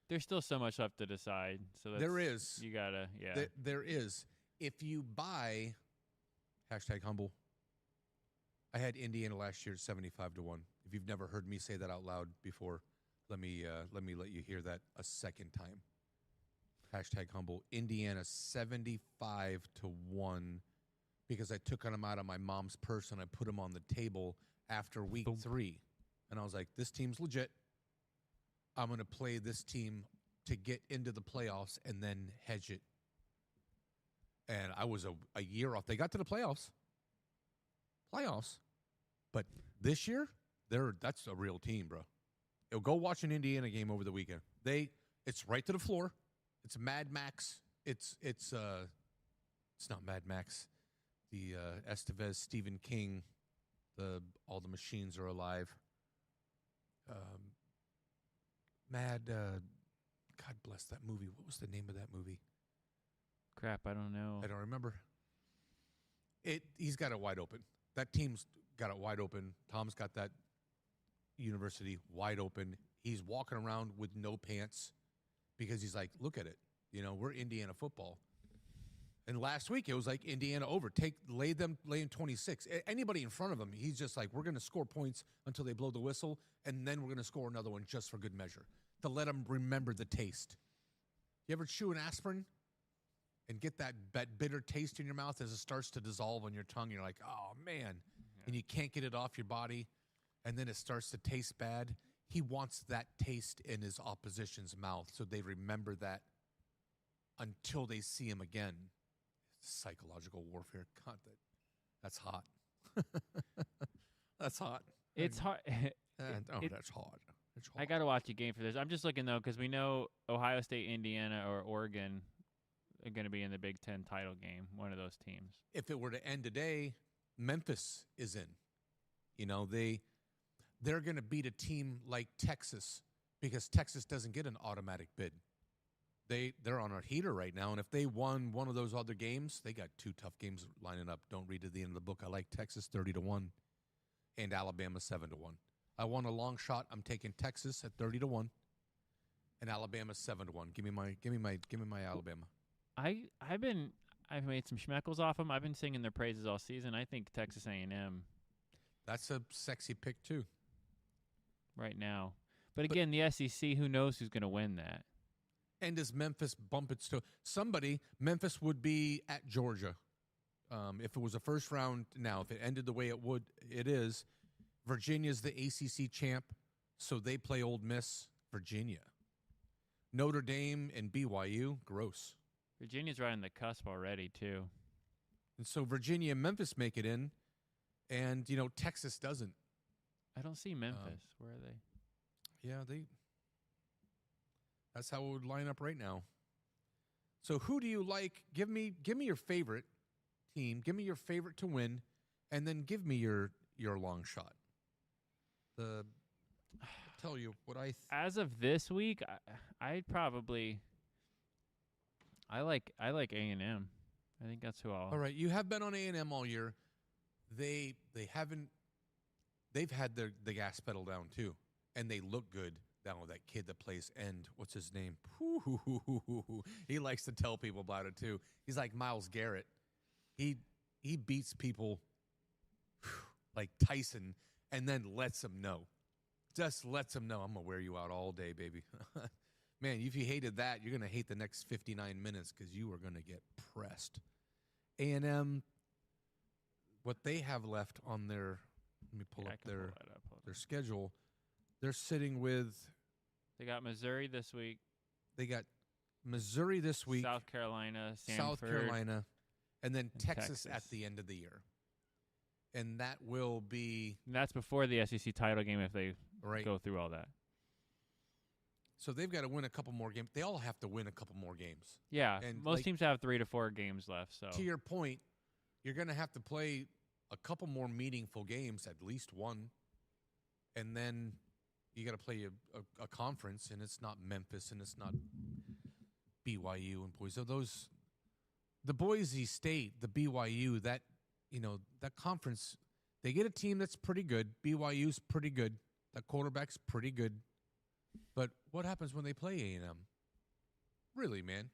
[SPEAKER 1] There's still so much left to decide. So
[SPEAKER 2] There is.
[SPEAKER 1] You got to, yeah.
[SPEAKER 2] There is. If you buy, #humble, I had Indiana last year at 75-1. If you've never heard me say that out loud before, let me let you hear that a second time. #humble, Indiana 75-1, because I took them out of my mom's purse and I put them on the table after week 3. And I was like, this team's legit. I'm going to play this team to get into the playoffs and then hedge it. And I was a year off. They got to the playoffs. But this year, that's a real team, bro. Go watch an Indiana game over the weekend. It's right to the floor. It's Mad Max. It's not Mad Max. The Estevez, Stephen King, all the machines are alive. God bless that movie. What was the name of that movie?
[SPEAKER 1] Crap, I don't know.
[SPEAKER 2] I don't remember. He's got it wide open. That team's got it wide open. Tom's got that university wide open. He's walking around with no pants because he's like, look at it. You know, we're Indiana football. And last week it was like Indiana over. Lay in 26. Anybody in front of him, he's just like, we're going to score points until they blow the whistle, and then we're going to score another one just for good measure to let them remember the taste. You ever chew an aspirin and get that bitter taste in your mouth as it starts to dissolve on your tongue? You're like, oh, man. Yeah. And you can't get it off your body, and then it starts to taste bad. He wants that taste in his opposition's mouth so they remember that until they see him again. Psychological warfare. God, that's hot. That's hot.
[SPEAKER 1] It's hard.
[SPEAKER 2] That's hot. It's hot.
[SPEAKER 1] I got to watch a game for this. I'm just looking, though, because we know Ohio State, Indiana, or Oregon are going to be in the Big Ten title game, one of those teams.
[SPEAKER 2] If it were to end today, Memphis is in. You know, they're going to beat a team like Texas because Texas doesn't get an automatic bid. They're on a heater right now, and if they won one of those other games, they got 2 tough games lining up. Don't read to the end of the book. I like Texas 30-1 and Alabama 7-1. I want a long shot. I'm taking Texas at 30-1 and Alabama 7-1. Give me my Alabama.
[SPEAKER 1] I've made some schmeckles off them. I've been singing their praises all season. I think Texas A&M.
[SPEAKER 2] That's a sexy pick too.
[SPEAKER 1] Right now, but again, the SEC. Who knows who's going to win that?
[SPEAKER 2] And does Memphis bump its toe? Memphis would be at Georgia. If it was a first round now, if it ended the way it is, Virginia's the ACC champ, so they play Ole Miss, Virginia. Notre Dame and BYU, gross.
[SPEAKER 1] Virginia's right on the cusp already, too.
[SPEAKER 2] And so Virginia and Memphis make it in, and, Texas doesn't.
[SPEAKER 1] I don't see Memphis. Where are they?
[SPEAKER 2] Yeah, that's how it would line up right now. So who do you like? Give me your favorite team. Give me your favorite to win, and then give me your long shot. I'll tell you what
[SPEAKER 1] as of this week, I like A&M. I think that's who I'll.
[SPEAKER 2] All right, you have been on A&M all year. They've had the gas pedal down too, and they look good. Down with that kid that plays end. What's his name? He likes to tell people about it too. He's like Myles Garrett. He beats people like Tyson and then lets them know. Just lets them know, I'm going to wear you out all day, baby. Man, if you hated that, you're going to hate the next 59 minutes because you are going to get pressed. A&M, what they have left on their, let me pull up their schedule. They're sitting with.
[SPEAKER 1] They got Missouri this week.
[SPEAKER 2] South
[SPEAKER 1] Carolina, Stanford.
[SPEAKER 2] South Carolina, and then Texas at the end of the year. and that will be
[SPEAKER 1] And that's before the SEC title game if they
[SPEAKER 2] right.
[SPEAKER 1] go through all that.
[SPEAKER 2] So they've got to win a couple more games. They all have to win a couple more games.
[SPEAKER 1] Yeah,
[SPEAKER 2] And
[SPEAKER 1] most
[SPEAKER 2] like,
[SPEAKER 1] teams have 3 to 4 games left. So
[SPEAKER 2] to your point, you're going to have to play a couple more meaningful games, at least one, and then you got to play a conference, and it's not Memphis, and it's not BYU and Boise. So those, the Boise State, the BYU, that that conference, they get a team that's pretty good. BYU's pretty good. That quarterback's pretty good. But what happens when they play A&M? Really, man?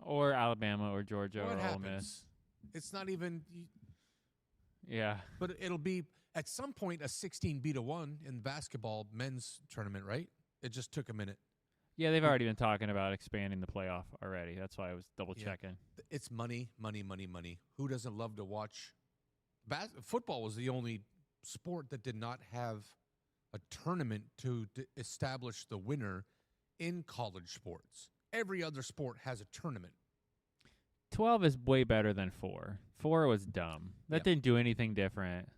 [SPEAKER 1] or Alabama or Georgia
[SPEAKER 2] What
[SPEAKER 1] or Ole
[SPEAKER 2] happens?
[SPEAKER 1] Miss.
[SPEAKER 2] It's not even.
[SPEAKER 1] Yeah.
[SPEAKER 2] But it'll be at some point a 16-1 in basketball men's tournament, right? It just took a minute.
[SPEAKER 1] Yeah, they've already been talking about expanding the playoff already. That's why I was double checking.
[SPEAKER 2] It's money, money, money, money. Who doesn't love to watch? Football was the only sport that did not have a tournament to establish the winner in college sports. Every other sport has a tournament.
[SPEAKER 1] 12 is way better than 4. 4 was dumb. That didn't do anything different.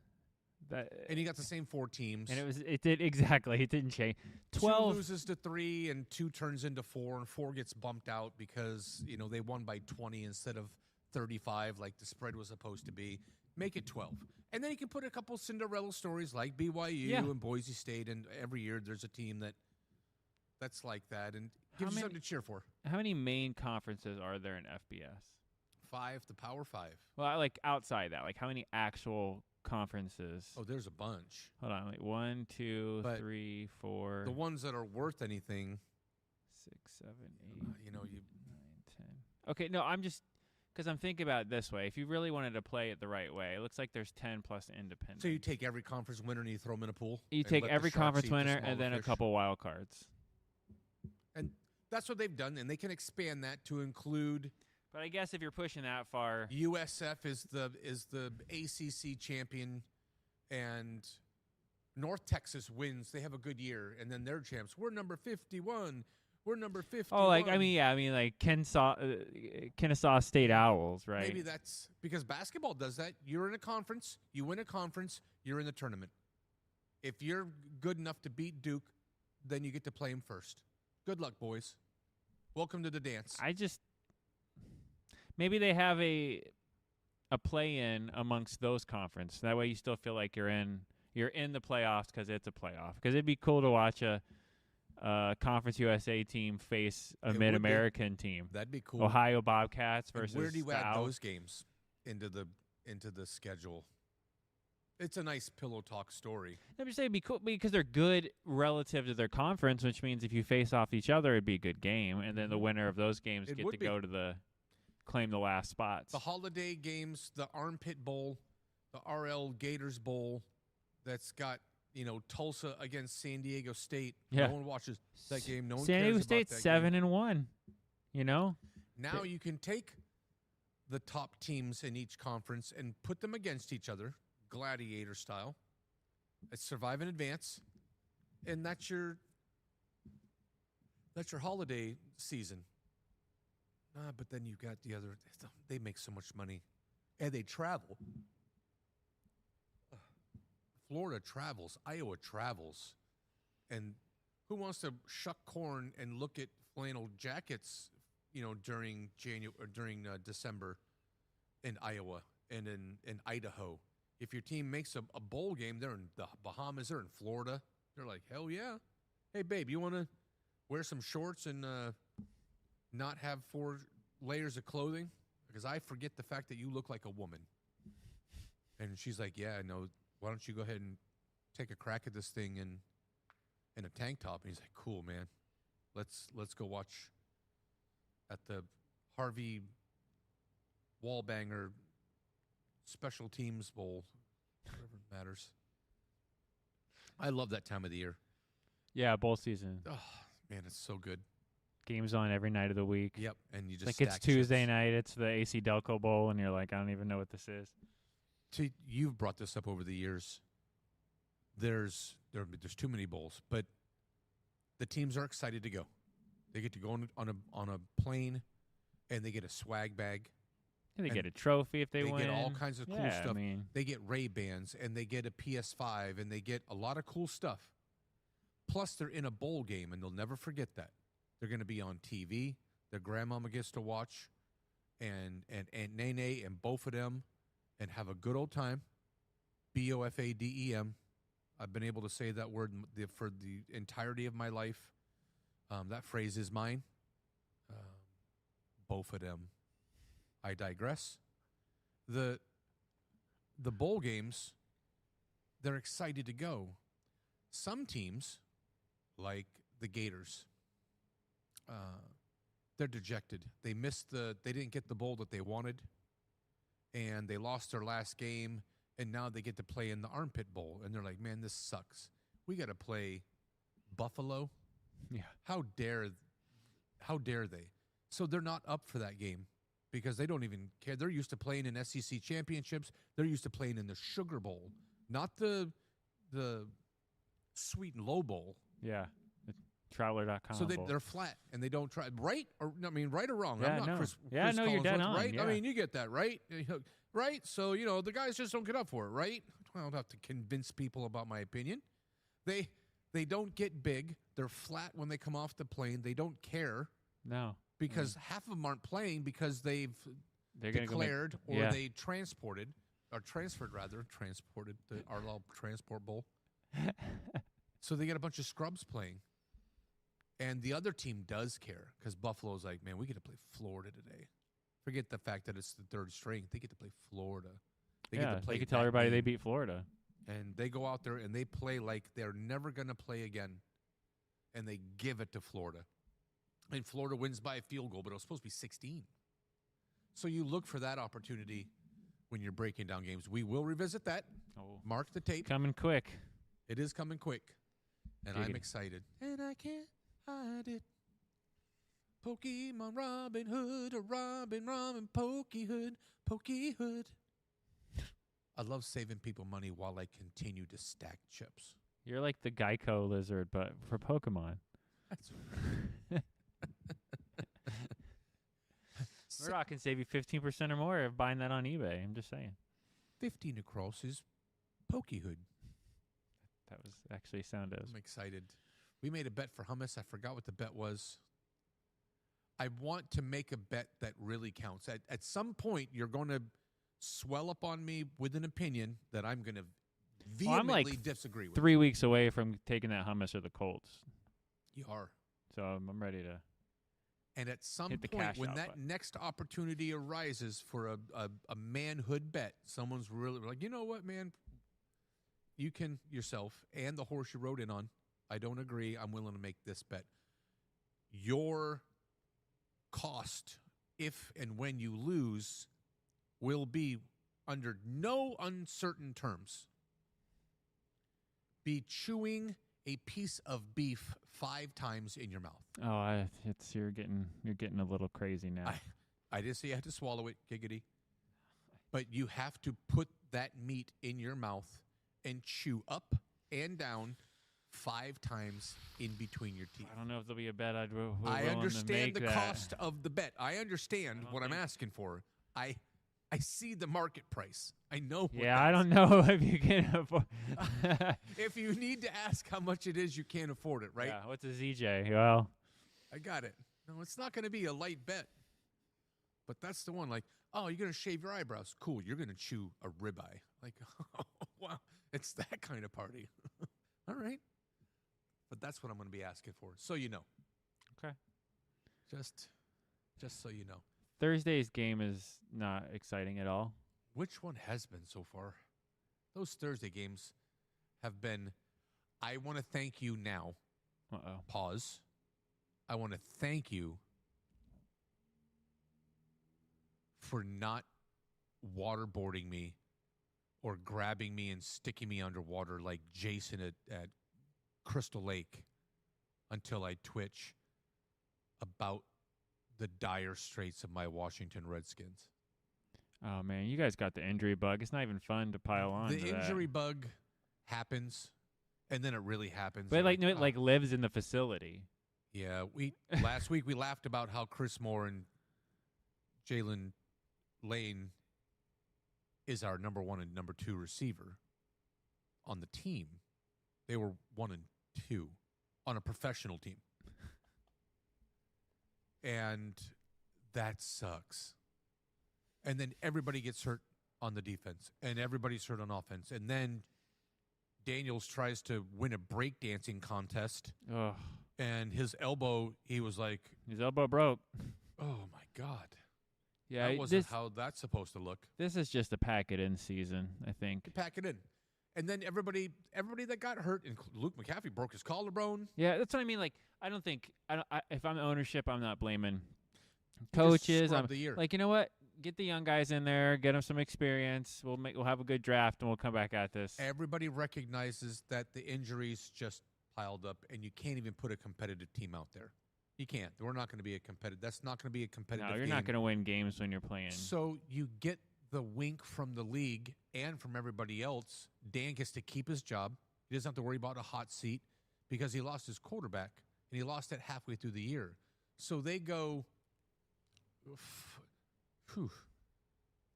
[SPEAKER 2] And you got the same 4 teams.
[SPEAKER 1] And it didn't change. 12
[SPEAKER 2] 2 loses to 3 and 2 turns into 4 and 4 gets bumped out because, they won by 20 instead of 35 like the spread was supposed to be. Make it 12. And then you can put a couple Cinderella stories like BYU and Boise State, and every year there's a team that's like that and gives you something to cheer for.
[SPEAKER 1] How many main conferences are there in FBS?
[SPEAKER 2] 5, the Power 5.
[SPEAKER 1] Well, like outside that, like how many actual conferences?
[SPEAKER 2] Oh, there's a bunch.
[SPEAKER 1] Hold on, like 1, 2,
[SPEAKER 2] But
[SPEAKER 1] 3, 4.
[SPEAKER 2] The ones that are worth anything.
[SPEAKER 1] 6, 7, 8. 9, 10. Okay, no, I'm just because I'm thinking about it this way. If you really wanted to play it the right way, it looks like there's 10 plus independents.
[SPEAKER 2] So you take every conference winner and you throw them in a pool?
[SPEAKER 1] You take every conference winner and then a couple wild cards.
[SPEAKER 2] And that's what they've done, and they can expand that to include.
[SPEAKER 1] But I guess if you're pushing that far,
[SPEAKER 2] USF is the ACC champion, and North Texas wins. They have a good year, and then they're champs. We're number 51. We're number 51.
[SPEAKER 1] Oh, like Kennesaw State Owls, right?
[SPEAKER 2] Maybe that's because basketball does that. You're in a conference, you win a conference, you're in the tournament. If you're good enough to beat Duke, then you get to play them first. Good luck, boys. Welcome to the dance.
[SPEAKER 1] Maybe they have a play-in amongst those conferences. That way you still feel like you're in the playoffs because it's a playoff. Because it'd be cool to watch a Conference USA team face a Mid-American team.
[SPEAKER 2] That'd be cool.
[SPEAKER 1] Ohio Bobcats versus
[SPEAKER 2] and where do you add
[SPEAKER 1] Owls?
[SPEAKER 2] those games into the schedule? It's a nice pillow talk story.
[SPEAKER 1] I'm just saying it'd be cool because they're good relative to their conference, which means if you face off each other, it'd be a good game, and then the winner of those games get to go to claim the last spots.
[SPEAKER 2] The holiday games, the Armpit Bowl, the RL Gators Bowl, that's got Tulsa against San Diego State.
[SPEAKER 1] Yeah.
[SPEAKER 2] No one watches that game. No one
[SPEAKER 1] San Diego
[SPEAKER 2] cares
[SPEAKER 1] State's
[SPEAKER 2] about that
[SPEAKER 1] 7-1.
[SPEAKER 2] Now you can take the top teams in each conference and put them against each other, gladiator style. It's survive and advance, and that's your holiday season. But then you've got the other. They make so much money, and they travel. Florida travels, Iowa travels, and who wants to shuck corn and look at flannel jackets, during December in Iowa and in Idaho? If your team makes a bowl game, they're in the Bahamas, they're in Florida. They're like, hell yeah! Hey babe, you want to wear some shorts and not have 4 layers of clothing? Because I forget the fact that you look like a woman. And she's like, yeah, no. Why don't you go ahead and take a crack at this thing in a tank top? And he's like, cool, man. Let's go watch at the Harvey Wallbanger Special Teams Bowl. Whatever matters. I love that time of the year.
[SPEAKER 1] Yeah, bowl season.
[SPEAKER 2] Oh, man, it's so good.
[SPEAKER 1] Games on every night of the week.
[SPEAKER 2] Yep, and you just
[SPEAKER 1] like it's Tuesday night. It's the AC Delco Bowl, and you're like, I don't even know what this is.
[SPEAKER 2] You've brought this up over the years. There's too many bowls, but the teams are excited to go. They get to go on a plane, and they get a swag bag.
[SPEAKER 1] And they
[SPEAKER 2] And
[SPEAKER 1] get a trophy if they win.
[SPEAKER 2] They get all kinds of cool
[SPEAKER 1] Yeah,
[SPEAKER 2] stuff.
[SPEAKER 1] I mean,
[SPEAKER 2] They get Ray-Bans, and they get a PS5, and they get a lot of cool stuff. Plus, they're in a bowl game, and they'll never forget that. They're going to be on TV. Their grandmama gets to watch, and Nene and both of them, and have a good old time. BOFADEM. I've been able to say that word for the entirety of my life. That phrase is mine. Both of them. I digress. The bowl games, they're excited to go. Some teams, like the Gators, they're dejected. They didn't get the bowl that they wanted, and they lost their last game, and now they get to play in the Armpit Bowl, and they're like, man, this sucks. We got to play Buffalo.
[SPEAKER 1] yeah.
[SPEAKER 2] How dare they? So they're not up for that game because they don't even care. They're used to playing in SEC championships. They're used to playing in the Sugar Bowl, not the Sweet and Low Bowl.
[SPEAKER 1] Yeah. The Traveler.com.
[SPEAKER 2] So
[SPEAKER 1] bowl.
[SPEAKER 2] they're flat and they don't try. Right or right or wrong?
[SPEAKER 1] Yeah,
[SPEAKER 2] I'm not
[SPEAKER 1] no.
[SPEAKER 2] Chris.
[SPEAKER 1] Yeah,
[SPEAKER 2] Chris
[SPEAKER 1] no, you're
[SPEAKER 2] Collinsworth,
[SPEAKER 1] dead on,
[SPEAKER 2] right?
[SPEAKER 1] yeah.
[SPEAKER 2] I mean, you get that, right? Right. So the guys just don't get up for it, right? I don't have to convince people about my opinion. They don't get big. They're flat when they come off the plane. They don't care.
[SPEAKER 1] No.
[SPEAKER 2] Because half of them aren't playing because they're declared
[SPEAKER 1] yeah.
[SPEAKER 2] or they transferred the Arlo Transport Bowl. So they get a bunch of scrubs playing. And the other team does care because Buffalo's like, man, we get to play Florida today. Forget the fact that it's the third string. They get to play Florida. They get to play
[SPEAKER 1] they could tell
[SPEAKER 2] that
[SPEAKER 1] everybody
[SPEAKER 2] game.
[SPEAKER 1] they beat Florida.
[SPEAKER 2] And they go out there and they play like they're never going to play again. And they give it to Florida. And Florida wins by a field goal, but it was supposed to be 16. So you look for that opportunity when you're breaking down games. We will revisit that.
[SPEAKER 1] Oh.
[SPEAKER 2] Mark the tape.
[SPEAKER 1] Coming quick.
[SPEAKER 2] It is coming quick. And I'm
[SPEAKER 1] Giggity.
[SPEAKER 2] excited. And I can't hide it. Pokemon Robin Hood, a Robin, Pokey Hood, Pokey Hood. I love saving people money while I continue to stack chips.
[SPEAKER 1] You're like the Geico lizard, but for Pokemon.
[SPEAKER 2] That's
[SPEAKER 1] Murdock can save you 15% or more of buying that on eBay. I'm just saying.
[SPEAKER 2] 15 across is Pokey Hood.
[SPEAKER 1] That was actually sound as.
[SPEAKER 2] I'm excited. We made a bet for hummus. I forgot what the bet was. I want to make a bet that really counts. At some point, you're going to swell up on me with an opinion that I'm going to vehemently disagree with.
[SPEAKER 1] 3 weeks away from taking that hummus or the Colts.
[SPEAKER 2] You are.
[SPEAKER 1] So I'm ready to.
[SPEAKER 2] And at some
[SPEAKER 1] hit the
[SPEAKER 2] point,
[SPEAKER 1] cash
[SPEAKER 2] when
[SPEAKER 1] out
[SPEAKER 2] that
[SPEAKER 1] button.
[SPEAKER 2] next opportunity arises for a manhood bet, someone's really like, you know what, man? You can yourself and the horse you rode in on. I don't agree. I'm willing to make this bet. Your cost, if and when you lose, will be under no uncertain terms. Be chewing a piece of beef 5 times in your mouth.
[SPEAKER 1] Oh, you're getting a little crazy now.
[SPEAKER 2] I didn't say you had to swallow it, giggity. But you have to put that meat in your mouth and chew up and down 5 times in between your teeth.
[SPEAKER 1] I don't know if there'll be a bet I'd
[SPEAKER 2] I understand the
[SPEAKER 1] that.
[SPEAKER 2] cost of the bet. I understand what I'm asking for. I see the market price. I know. What
[SPEAKER 1] Yeah, I don't know if you can afford.
[SPEAKER 2] If you need to ask how much it is, you can't afford it, right?
[SPEAKER 1] Yeah, what's a ZJ? Well,
[SPEAKER 2] I got it. No, it's not going to be a light bet. But that's the one. Like, oh, you're going to shave your eyebrows. Cool. You're going to chew a ribeye. Like, oh, wow, it's that kind of party. All right. But that's what I'm going to be asking for. So you know.
[SPEAKER 1] okay.
[SPEAKER 2] Just so you know.
[SPEAKER 1] Thursday's game is not exciting at all.
[SPEAKER 2] Which one has been so far? Those Thursday games have been, I want to thank you now.
[SPEAKER 1] Uh-oh.
[SPEAKER 2] Pause. I want to thank you for not waterboarding me or grabbing me and sticking me underwater like Jason at Crystal Lake until I twitch about the dire straits of my Washington Redskins.
[SPEAKER 1] Oh, man, you guys got the injury bug. It's not even fun to pile on.
[SPEAKER 2] The injury bug happens, and then it really happens.
[SPEAKER 1] But it like lives in the facility.
[SPEAKER 2] Yeah, last week we laughed about how Chris Moore and Jalen Lane is our number 1 and number 2 receiver on the team. They were 1 and 2 on a professional team. And that sucks. And then everybody gets hurt on the defense, and everybody's hurt on offense. And then Daniels tries to win a breakdancing contest, and his elbow, he was like...
[SPEAKER 1] His elbow broke.
[SPEAKER 2] Oh, my God.
[SPEAKER 1] Yeah,
[SPEAKER 2] that wasn't how that's supposed to look.
[SPEAKER 1] This is just a pack-it-in season, I think.
[SPEAKER 2] Pack it in. And then everybody that got hurt, and Luke McCaffrey broke his collarbone.
[SPEAKER 1] Yeah, that's what I mean. Like, I don't think if I'm ownership, I'm not blaming coaches. I'm
[SPEAKER 2] the year.
[SPEAKER 1] like, you know what? Get the young guys in there, get them some experience. We'll have a good draft, and we'll come back at this.
[SPEAKER 2] Everybody recognizes that the injuries just piled up, and you can't even put a competitive team out there. You can't. We're not going to be a competitive. That's not going to be a competitive.
[SPEAKER 1] No, you're
[SPEAKER 2] game.
[SPEAKER 1] not going to win games when you're playing.
[SPEAKER 2] So you get the wink from the league and from everybody else. Dan gets to keep his job. He doesn't have to worry about a hot seat because he lost his quarterback, and he lost it halfway through the year. So they go.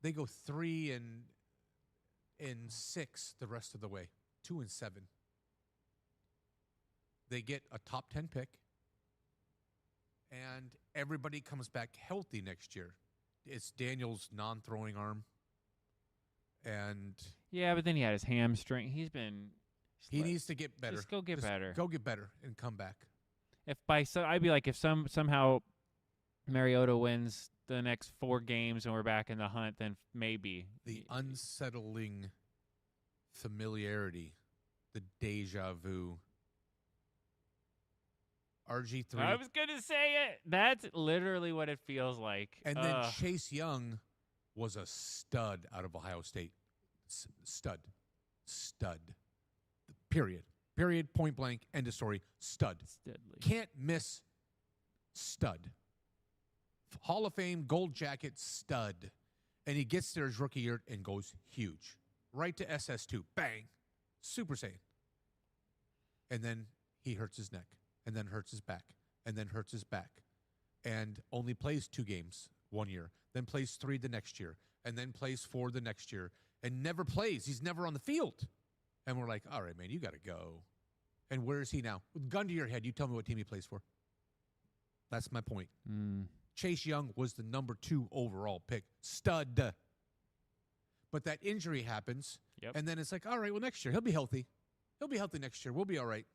[SPEAKER 2] They go 3-6 the rest of the way, 2-7. They get a top 10 pick, and everybody comes back healthy next year. It's Daniel's non-throwing arm, and
[SPEAKER 1] yeah, but then he had his hamstring. He
[SPEAKER 2] needs to get better.
[SPEAKER 1] Just go get better.
[SPEAKER 2] Go get better and come back.
[SPEAKER 1] I'd be like, if somehow Mariota wins the next 4 games and we're back in the hunt, then maybe.
[SPEAKER 2] The unsettling familiarity, the deja vu. RG3.
[SPEAKER 1] I was going to say it. That's literally what it feels like.
[SPEAKER 2] And then Chase Young was a stud out of Ohio State. Stud. Period. Point blank. End of story. Stud.
[SPEAKER 1] Studley.
[SPEAKER 2] Can't miss. Stud. Hall of Fame, gold jacket, stud. And he gets there his rookie year and goes huge. Right to SS2. Bang. Super Saiyan. And then he hurts his neck. And then hurts his back. And then hurts his back. And only plays 2 games 1 year. Then plays 3 the next year. And then plays 4 the next year. And never plays. He's never on the field. And we're like, all right, man, you got to go. And where is he now? With gun to your head, you tell me what team he plays for. That's my point. Chase Young was the number 2 overall pick. Stud. But that injury happens.
[SPEAKER 1] Yep.
[SPEAKER 2] And then it's like, all right, well, next year, he'll be healthy. He'll be healthy next year. We'll be all right.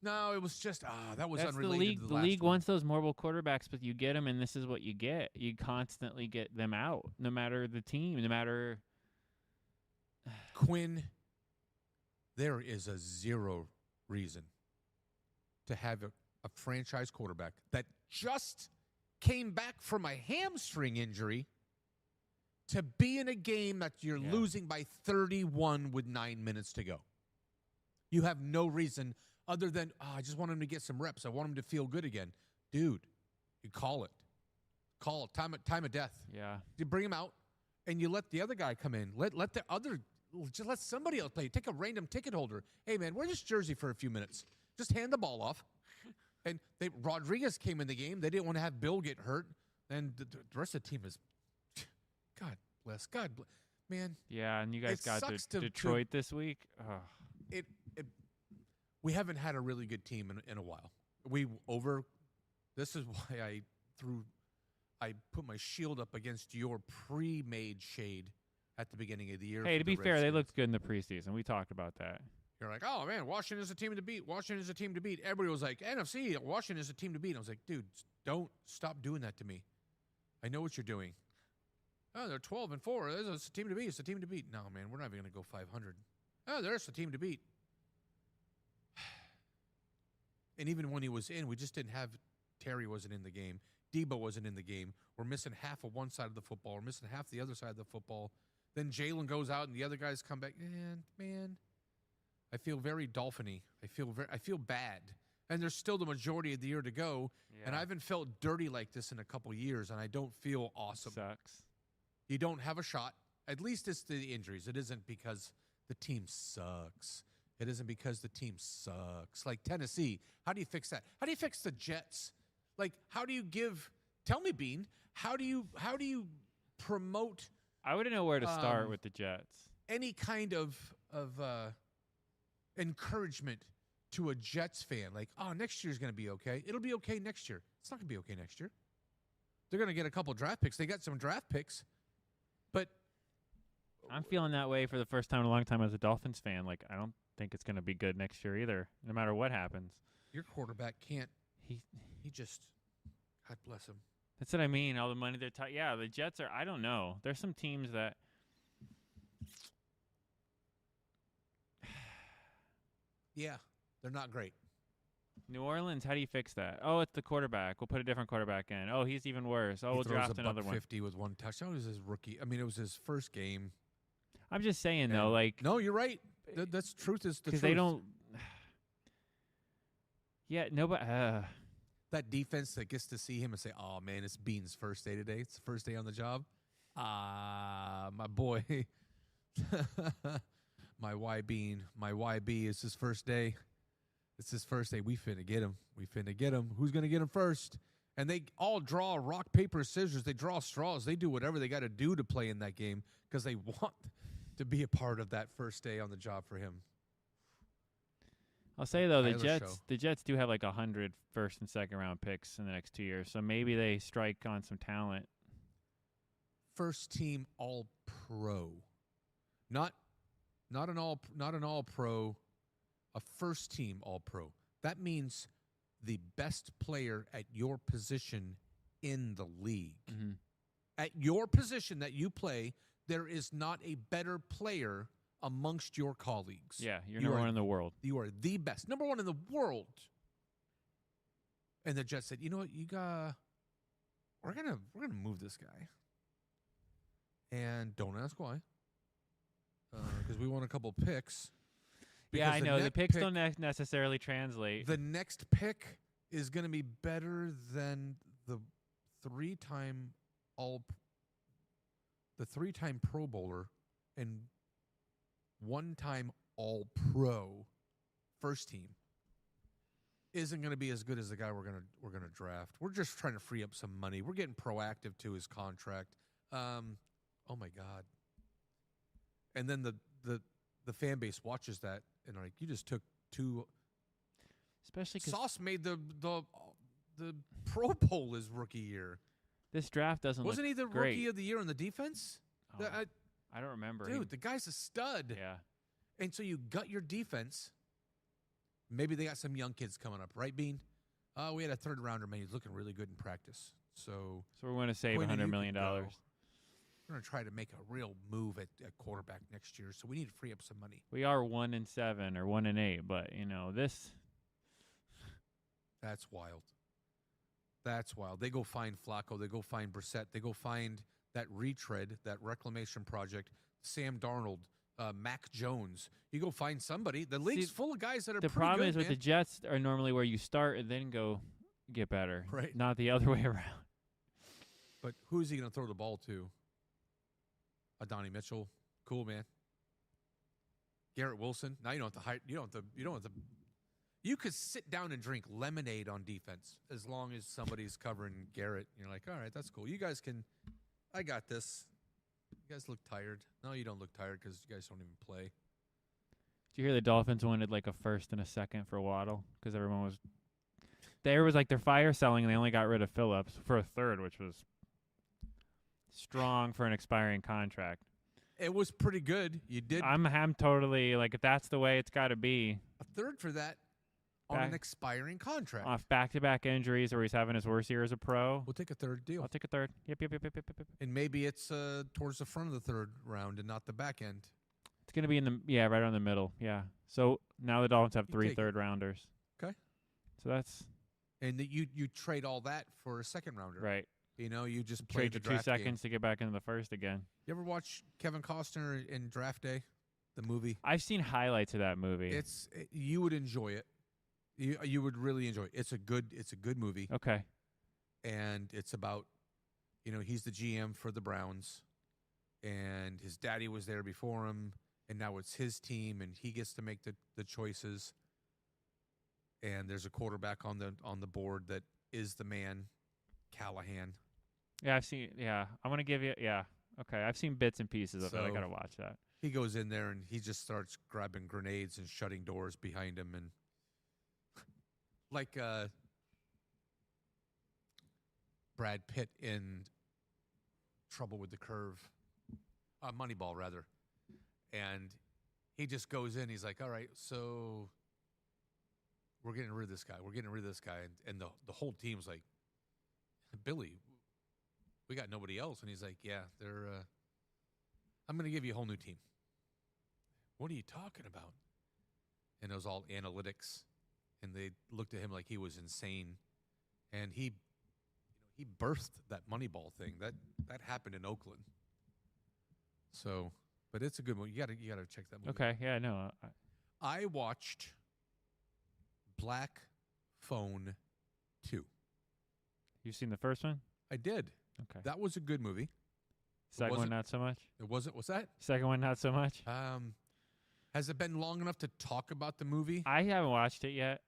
[SPEAKER 2] No, it was just, that was
[SPEAKER 1] That's
[SPEAKER 2] unrelated to the last
[SPEAKER 1] league
[SPEAKER 2] one.
[SPEAKER 1] wants those mobile quarterbacks, but you get them, and this is what you get. You constantly get them out, no matter the team, no matter.
[SPEAKER 2] Quinn, there is a 0 reason to have a franchise quarterback that just came back from a hamstring injury to be in a game that you're losing by 31 with 9 minutes to go. You have no reason other than, I just want him to get some reps. I want him to feel good again. Dude, you call it. Call it. Time of death.
[SPEAKER 1] Yeah.
[SPEAKER 2] You bring him out, and you let the other guy come in. Just let somebody else play. Take a random ticket holder. Hey, man, wear this jersey for a few minutes. Just hand the ball off. And Rodriguez came in the game. They didn't want to have Bill get hurt. And the rest of the team is, God bless. Man.
[SPEAKER 1] Yeah, and you guys got Detroit this week.
[SPEAKER 2] We haven't had a really good team in a while. This is why I put my shield up against your pre-made shade at the beginning of the year.
[SPEAKER 1] Hey, to be fair, they looked good in the preseason. We talked about that.
[SPEAKER 2] You're like, oh, man, Washington is a team to beat. Washington is a team to beat. Everybody was like, NFC, Washington is a team to beat. I was like, dude, don't stop doing that to me. I know what you're doing. Oh, they're 12-4. It's a team to beat. It's a team to beat. No, man, we're not even going to go 500. Oh, there's a team to beat. And even when he was in, we just didn't have Terry wasn't in the game. Debo wasn't in the game. We're missing half of one side of the football. We're missing half the other side of the football. Then Jalen goes out and the other guys come back. Man, I feel very Dolphin-y. I feel bad. And there's still the majority of the year to go. Yeah. And I haven't felt dirty like this in a couple years, and I don't feel awesome.
[SPEAKER 1] Sucks.
[SPEAKER 2] You don't have a shot. At least it's the injuries. It isn't because the team sucks. It isn't because the team sucks. Like Tennessee, how do you fix that? How do you fix the Jets? Like, how do you give tell me, Bean, how do you promote
[SPEAKER 1] I wouldn't know where to start with the Jets.
[SPEAKER 2] any kind of encouragement to a Jets fan? Like, oh, next year's going to be okay. It'll be okay next year. It's not going to be okay next year. They're going to get a couple draft picks. They got some draft picks, but
[SPEAKER 1] I'm feeling that way for the first time in a long time as a Dolphins fan. Like, I don't think it's going to be good next year either, no matter what happens.
[SPEAKER 2] your quarterback can't.
[SPEAKER 1] He
[SPEAKER 2] just, God bless him.
[SPEAKER 1] That's what I mean. All the money they're yeah, the Jets are. I don't know. There's some teams that.
[SPEAKER 2] Yeah, they're not great.
[SPEAKER 1] New Orleans, how do you fix that? Oh, it's the quarterback. We'll put a different quarterback in. Oh, he's even worse. Oh, we'll draft another one.
[SPEAKER 2] 50 with one touchdown. It was his rookie. I mean, it was his first game.
[SPEAKER 1] I'm just saying though, like
[SPEAKER 2] no, you're right. That's truth is the truth.
[SPEAKER 1] Because they don't. Yeah, nobody.
[SPEAKER 2] That defense that gets to see him and say, "Oh man, it's Bean's first day today. It's the first day on the job." My boy, my YB is his first day. It's his first day. We finna get him. Who's gonna get him first? And they all draw rock, paper, scissors. They draw straws. They do whatever they got to do to play in that game because they want to be a part of that first day on the job for him.
[SPEAKER 1] I'll say though, the Jets do have like 100 first and second round picks in the next 2 years, so maybe they strike on some talent.
[SPEAKER 2] First team All Pro, not an All Pro, a first team All Pro. That means the best player at your position in the league.
[SPEAKER 1] Mm-hmm.
[SPEAKER 2] At your position that you play, there is not a better player amongst your colleagues.
[SPEAKER 1] Yeah, you're number one in the world.
[SPEAKER 2] You are the best. Number one in the world. And the Jets said, you know what, we're gonna move this guy. And don't ask why. Because we want a couple picks.
[SPEAKER 1] Yeah, I know. The picks don't necessarily translate.
[SPEAKER 2] The next pick is going to be better than the three-time Pro Bowler and one-time All-Pro first team. Isn't going to be as good as the guy we're gonna draft. We're just trying to free up some money. We're getting proactive to his contract. Oh my God! And then the fan base watches that and are like, you just took two.
[SPEAKER 1] Especially because
[SPEAKER 2] Sauce made the Pro Bowl his rookie year.
[SPEAKER 1] This draft doesn't.
[SPEAKER 2] Wasn't he the
[SPEAKER 1] great.
[SPEAKER 2] Rookie of the year on the defense?
[SPEAKER 1] Oh, I don't remember.
[SPEAKER 2] Dude, the guy's a stud.
[SPEAKER 1] Yeah.
[SPEAKER 2] And so you gut your defense. Maybe they got some young kids coming up, right, Bean? We had a third rounder, man. He's looking really good in practice. So
[SPEAKER 1] we're going to save $100 million.
[SPEAKER 2] We're going to try to make a real move at quarterback next year. So we need to free up some money.
[SPEAKER 1] We are 1-7 or 1-8, but this.
[SPEAKER 2] That's wild. That's wild. They go find Flacco. They go find Brissett. They go find that retread, that reclamation project, Sam Darnold, Mac Jones. You go find somebody. The league's full of guys that are pretty good.
[SPEAKER 1] The problem is
[SPEAKER 2] man.
[SPEAKER 1] with the Jets are normally where you start and then go get better.
[SPEAKER 2] Right.
[SPEAKER 1] Not the other way around.
[SPEAKER 2] But who's he going to throw the ball to? Donnie Mitchell. Cool, man. Garrett Wilson. Now you don't have to you could sit down and drink lemonade on defense as long as somebody's covering Garrett. You're like, all right, that's cool. You guys can, I got this. You guys look tired. No, you don't look tired because you guys don't even play.
[SPEAKER 1] Did you hear the Dolphins wanted like a first and a second for Waddle? Because there was like they're fire selling and they only got rid of Phillips for a third, which was strong for an expiring contract.
[SPEAKER 2] It was pretty good. You did.
[SPEAKER 1] I'm totally like, if that's the way it's got to be.
[SPEAKER 2] A third for that on an expiring contract.
[SPEAKER 1] Off back-to-back injuries where he's having his worst year as a pro.
[SPEAKER 2] We'll take a third deal.
[SPEAKER 1] I'll take a third. Yep.
[SPEAKER 2] And maybe it's towards the front of the third round and not the back end.
[SPEAKER 1] It's going to be right around the middle. Yeah. So now the Dolphins have 3 third-rounders.
[SPEAKER 2] Okay.
[SPEAKER 1] So that's.
[SPEAKER 2] And you trade all that for a second rounder.
[SPEAKER 1] Right.
[SPEAKER 2] You just play
[SPEAKER 1] trade
[SPEAKER 2] the
[SPEAKER 1] for 2 seconds
[SPEAKER 2] game.
[SPEAKER 1] to get back into the first again.
[SPEAKER 2] You ever watch Kevin Costner in Draft Day, the movie?
[SPEAKER 1] I've seen highlights of that movie.
[SPEAKER 2] You would enjoy it. You would really enjoy it. It's a good movie.
[SPEAKER 1] Okay.
[SPEAKER 2] And it's about, he's the GM for the Browns, and his daddy was there before him, and now it's his team, and he gets to make the choices. And there's a quarterback on the board that is the man, Callahan.
[SPEAKER 1] Yeah, I've seen. Yeah, I'm gonna give you. Yeah, okay. I've seen bits and pieces of it. I
[SPEAKER 2] So-
[SPEAKER 1] gotta watch that.
[SPEAKER 2] He goes in there and he just starts grabbing grenades and shutting doors behind him, and like Brad Pitt in Trouble with the Curve, Moneyball rather, and he just goes in. He's like, "All right, so we're getting rid of this guy. We're getting rid of this guy," and the whole team's like, "Billy, we got nobody else," and he's like, "Yeah, they're. I'm going to give you a whole new team." What are you talking about? And it was all analytics, and they looked at him like he was insane, and he birthed that Moneyball thing. That happened in Oakland. So, but it's a good one. You gotta check that movie.
[SPEAKER 1] Okay. Yeah. No.
[SPEAKER 2] I watched Black Phone 2.
[SPEAKER 1] You've seen the first one?
[SPEAKER 2] I did.
[SPEAKER 1] Okay.
[SPEAKER 2] That was a good movie.
[SPEAKER 1] Second one,
[SPEAKER 2] wasn't-
[SPEAKER 1] not so much.
[SPEAKER 2] It wasn't. What's that?
[SPEAKER 1] Second one, not so much.
[SPEAKER 2] Has it been long enough to talk about the movie?
[SPEAKER 1] I haven't watched it yet.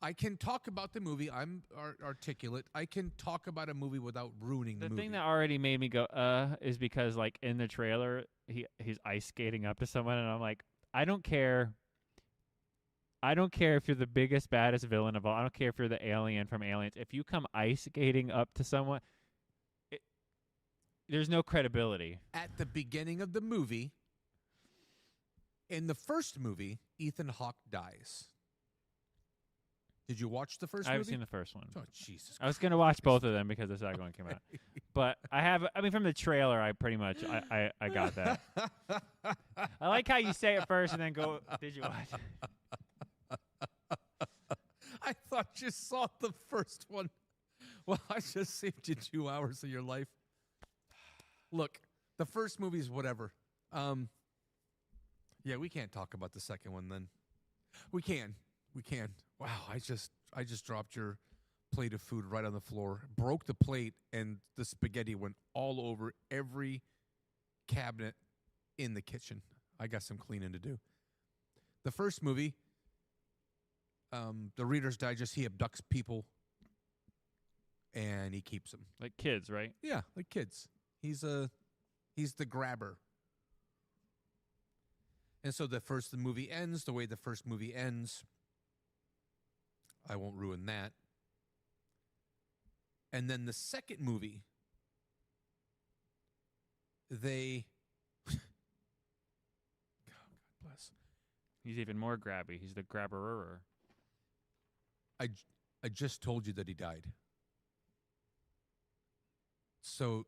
[SPEAKER 2] I can talk about the movie. I'm articulate. I can talk about a movie without ruining the
[SPEAKER 1] The
[SPEAKER 2] movie.
[SPEAKER 1] thing that already made me go is because like in the trailer he's ice skating up to someone and I'm like, I don't care. I don't care if you're the biggest baddest villain of all. I don't care if you're the alien from Aliens. If you come ice skating up to someone, there's no credibility.
[SPEAKER 2] At the beginning of the movie, in the first movie, Ethan Hawke dies. Did you watch the first
[SPEAKER 1] I haven't
[SPEAKER 2] movie?
[SPEAKER 1] seen the first one.
[SPEAKER 2] Oh, Jesus
[SPEAKER 1] I was gonna watch both of them because the second one came out. But I mean from the trailer I pretty much I got that. I like how you say it first and then go, did you watch it?
[SPEAKER 2] I thought you saw the first one. Well, I just saved you 2 hours of your life. Look, the first movie's whatever. Yeah, we can't talk about the second one then. We can. Wow, I just dropped your plate of food right on the floor. Broke the plate and the spaghetti went all over every cabinet in the kitchen. I got some cleaning to do. The first movie, the Reader's Digest, he abducts people and he keeps them.
[SPEAKER 1] Like kids, right?
[SPEAKER 2] Yeah, like kids. He's the grabber. And so the movie ends the way the first movie ends. I won't ruin that. And then the second movie, they God bless.
[SPEAKER 1] He's even more grabby. He's the grabberer.
[SPEAKER 2] I just told you that he died. So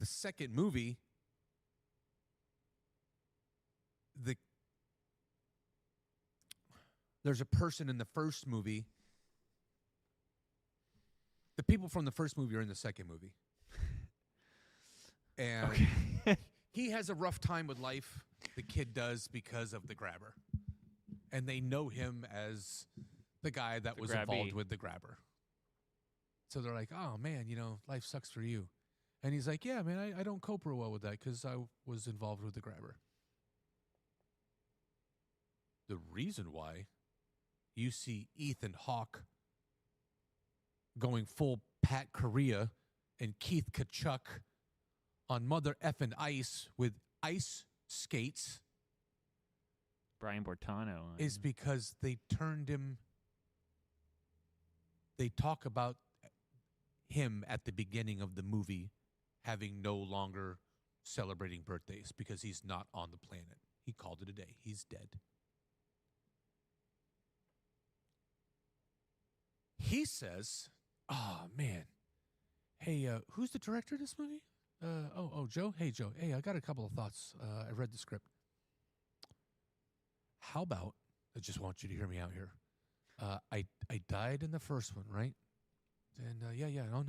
[SPEAKER 2] the second movie, there's a person in the first movie. The people from the first movie are in the second movie. And he has a rough time with life. The kid does because of the grabber. And they know him as the guy that was involved with the grabber. So they're like, oh, man, life sucks for you. And he's like, yeah, man, I don't cope real well with that because I was involved with the grabber. The reason why you see Ethan Hawke going full Pat Correa and Keith Kachuk on Mother Effin' Ice with ice skates
[SPEAKER 1] Brian Bortano
[SPEAKER 2] is because they turned him. They talk about him at the beginning of the movie having no longer celebrating birthdays because he's not on the planet. He called it a day. He's dead. He says, oh, man. Hey, who's the director of this movie? Joe? Hey, Joe. Hey, I got a couple of thoughts. I read the script. How about, I just want you to hear me out here. I died in the first one, right? And, yeah. No.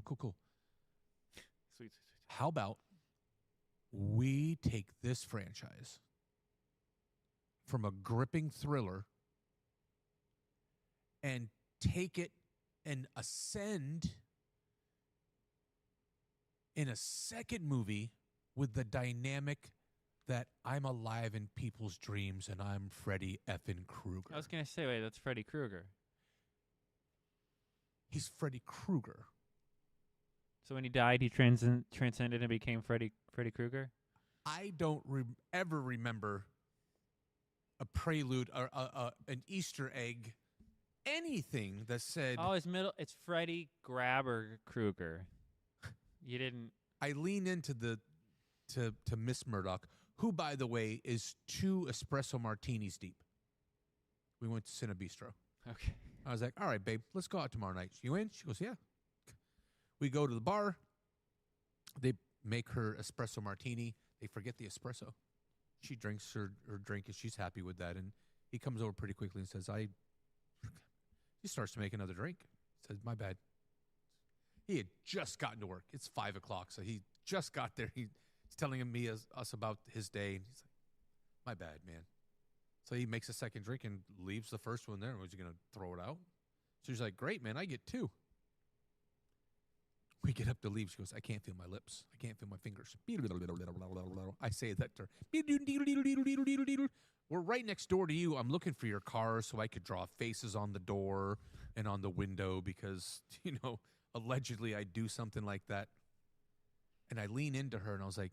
[SPEAKER 2] Cool.
[SPEAKER 1] Sweet.
[SPEAKER 2] How about we take this franchise from a gripping thriller and take it and ascend in a second movie with the dynamic that I'm alive in people's dreams and I'm Freddy effing Krueger.
[SPEAKER 1] I was gonna say, wait, that's Freddy Krueger.
[SPEAKER 2] He's Freddy Krueger.
[SPEAKER 1] So when he died, he transcended and became Freddy Krueger?
[SPEAKER 2] I don't ever remember a prelude or an Easter egg, anything that said.
[SPEAKER 1] Oh, it's Freddy Grabber Krueger. You didn't.
[SPEAKER 2] I lean into to Miss Murdock, who, by the way, is 2 espresso martinis deep. We went to Cine Bistro.
[SPEAKER 1] Okay.
[SPEAKER 2] I was like, all right, babe, let's go out tomorrow night. You in? She goes, yeah. We go to the bar. They make her espresso martini. They forget the espresso. She drinks her drink, and she's happy with that. And he comes over pretty quickly and says, he starts to make another drink. Says, my bad. He had just gotten to work. It's 5 o'clock, so he just got there. He's telling us about his day, and he's like, my bad, man. So he makes a second drink and leaves the first one there. Was he going to throw it out? So she's like, great, man, I get 2. We get up to leave. She goes, I can't feel my lips. I can't feel my fingers. I say that to her. We're right next door to you. I'm looking for your car so I could draw faces on the door and on the window because, allegedly I do something like that. And I lean into her and I was like,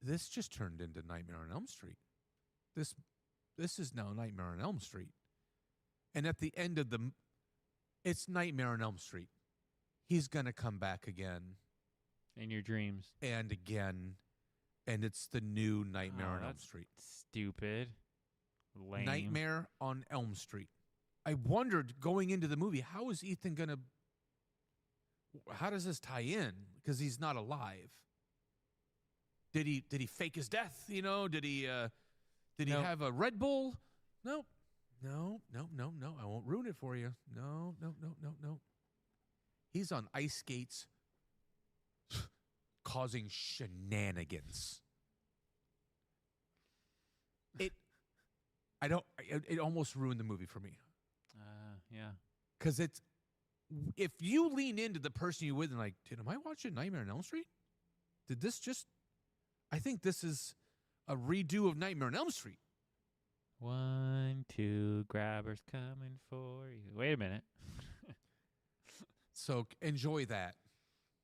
[SPEAKER 2] this just turned into Nightmare on Elm Street. This is now Nightmare on Elm Street. And at the end of it's Nightmare on Elm Street. He's going to come back again.
[SPEAKER 1] In your dreams.
[SPEAKER 2] And again. And it's the new Nightmare on Elm Street.
[SPEAKER 1] Stupid. Lame.
[SPEAKER 2] Nightmare on Elm Street. I wondered going into the movie, how is Ethan going to... How does this tie in? Because he's not alive. Did he fake his death? Did he have a Red Bull? No. I won't ruin it for you. No. He's on ice skates causing shenanigans. It almost ruined the movie for me.
[SPEAKER 1] Yeah.
[SPEAKER 2] Because if you lean into the person you're with and like, dude, am I watching Nightmare on Elm Street? Did this I think this is a redo of Nightmare on Elm Street.
[SPEAKER 1] 1, 2, grabbers coming for you. Wait a minute.
[SPEAKER 2] So enjoy that.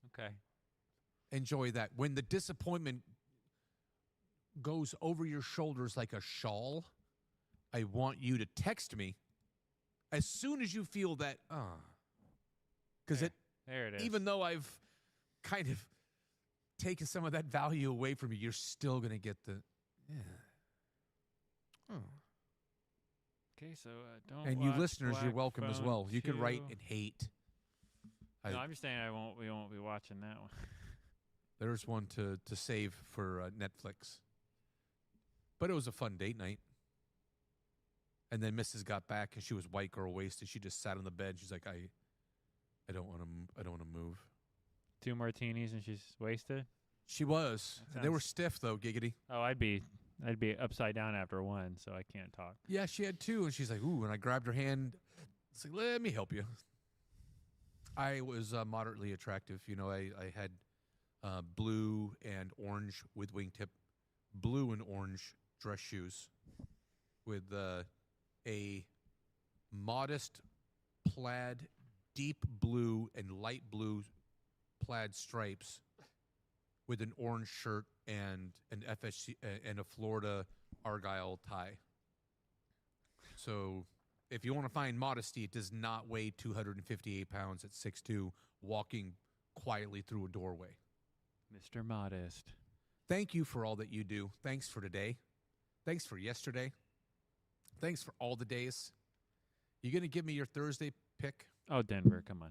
[SPEAKER 1] Okay.
[SPEAKER 2] Enjoy that. When the disappointment goes over your shoulders like a shawl, I want you to text me as soon as you feel that, because
[SPEAKER 1] there it is.
[SPEAKER 2] Even though I've kind of taken some of that value away from you, you're still going to get the, yeah. Oh.
[SPEAKER 1] Okay, so don't.
[SPEAKER 2] And you
[SPEAKER 1] watch
[SPEAKER 2] listeners, you're
[SPEAKER 1] Black
[SPEAKER 2] welcome as
[SPEAKER 1] Phone
[SPEAKER 2] well. You can
[SPEAKER 1] 2.
[SPEAKER 2] write and hate.
[SPEAKER 1] No, I'm just saying we won't be watching that one.
[SPEAKER 2] There's one to save for Netflix. But it was a fun date night. And then Mrs. got back and she was white girl wasted. She just sat on the bed. She's like, I don't want to move.
[SPEAKER 1] 2 martinis and she's wasted.
[SPEAKER 2] She was. They were stiff though, giggity.
[SPEAKER 1] Oh, I'd be upside down after 1, so I can't talk.
[SPEAKER 2] Yeah, she had 2, and she's like, ooh. And I grabbed her hand. It's like, let me help you. I was moderately attractive. I had blue and orange with wingtip, blue and orange dress shoes with a modest plaid, deep blue and light blue plaid stripes with an orange shirt and an FSC and a Florida Argyle tie. So if you want to find modesty, it does not weigh 258 pounds at 6'2", walking quietly through a doorway.
[SPEAKER 1] Mr. Modest.
[SPEAKER 2] Thank you for all that you do. Thanks for today. Thanks for yesterday. Thanks for all the days. You going to give me your Thursday pick?
[SPEAKER 1] Oh, Denver, come on.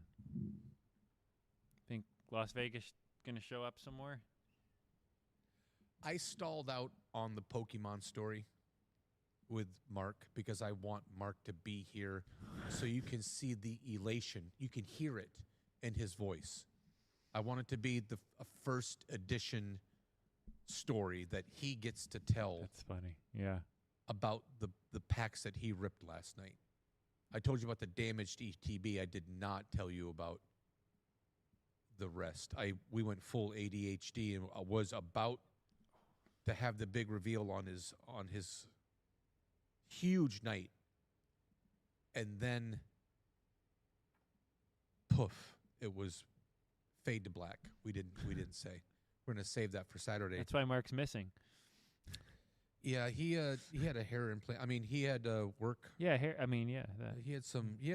[SPEAKER 1] Think Las Vegas going to show up some more?
[SPEAKER 2] I stalled out on the Pokemon story with Mark because I want Mark to be here so you can see the elation. You can hear it in his voice. I want it to be a first edition story that he gets to tell.
[SPEAKER 1] That's funny. Yeah.
[SPEAKER 2] About the packs that he ripped last night. I told you about the damaged ETB. I did not tell you about the rest. We went full ADHD and I was about to have the big reveal on his huge night. And then poof, it was fade to black. We didn't say. We're gonna save that for Saturday.
[SPEAKER 1] That's why Mark's missing.
[SPEAKER 2] Yeah, he had a hair implant. I mean, he had work.
[SPEAKER 1] Yeah, here. I mean, yeah. That.
[SPEAKER 2] He had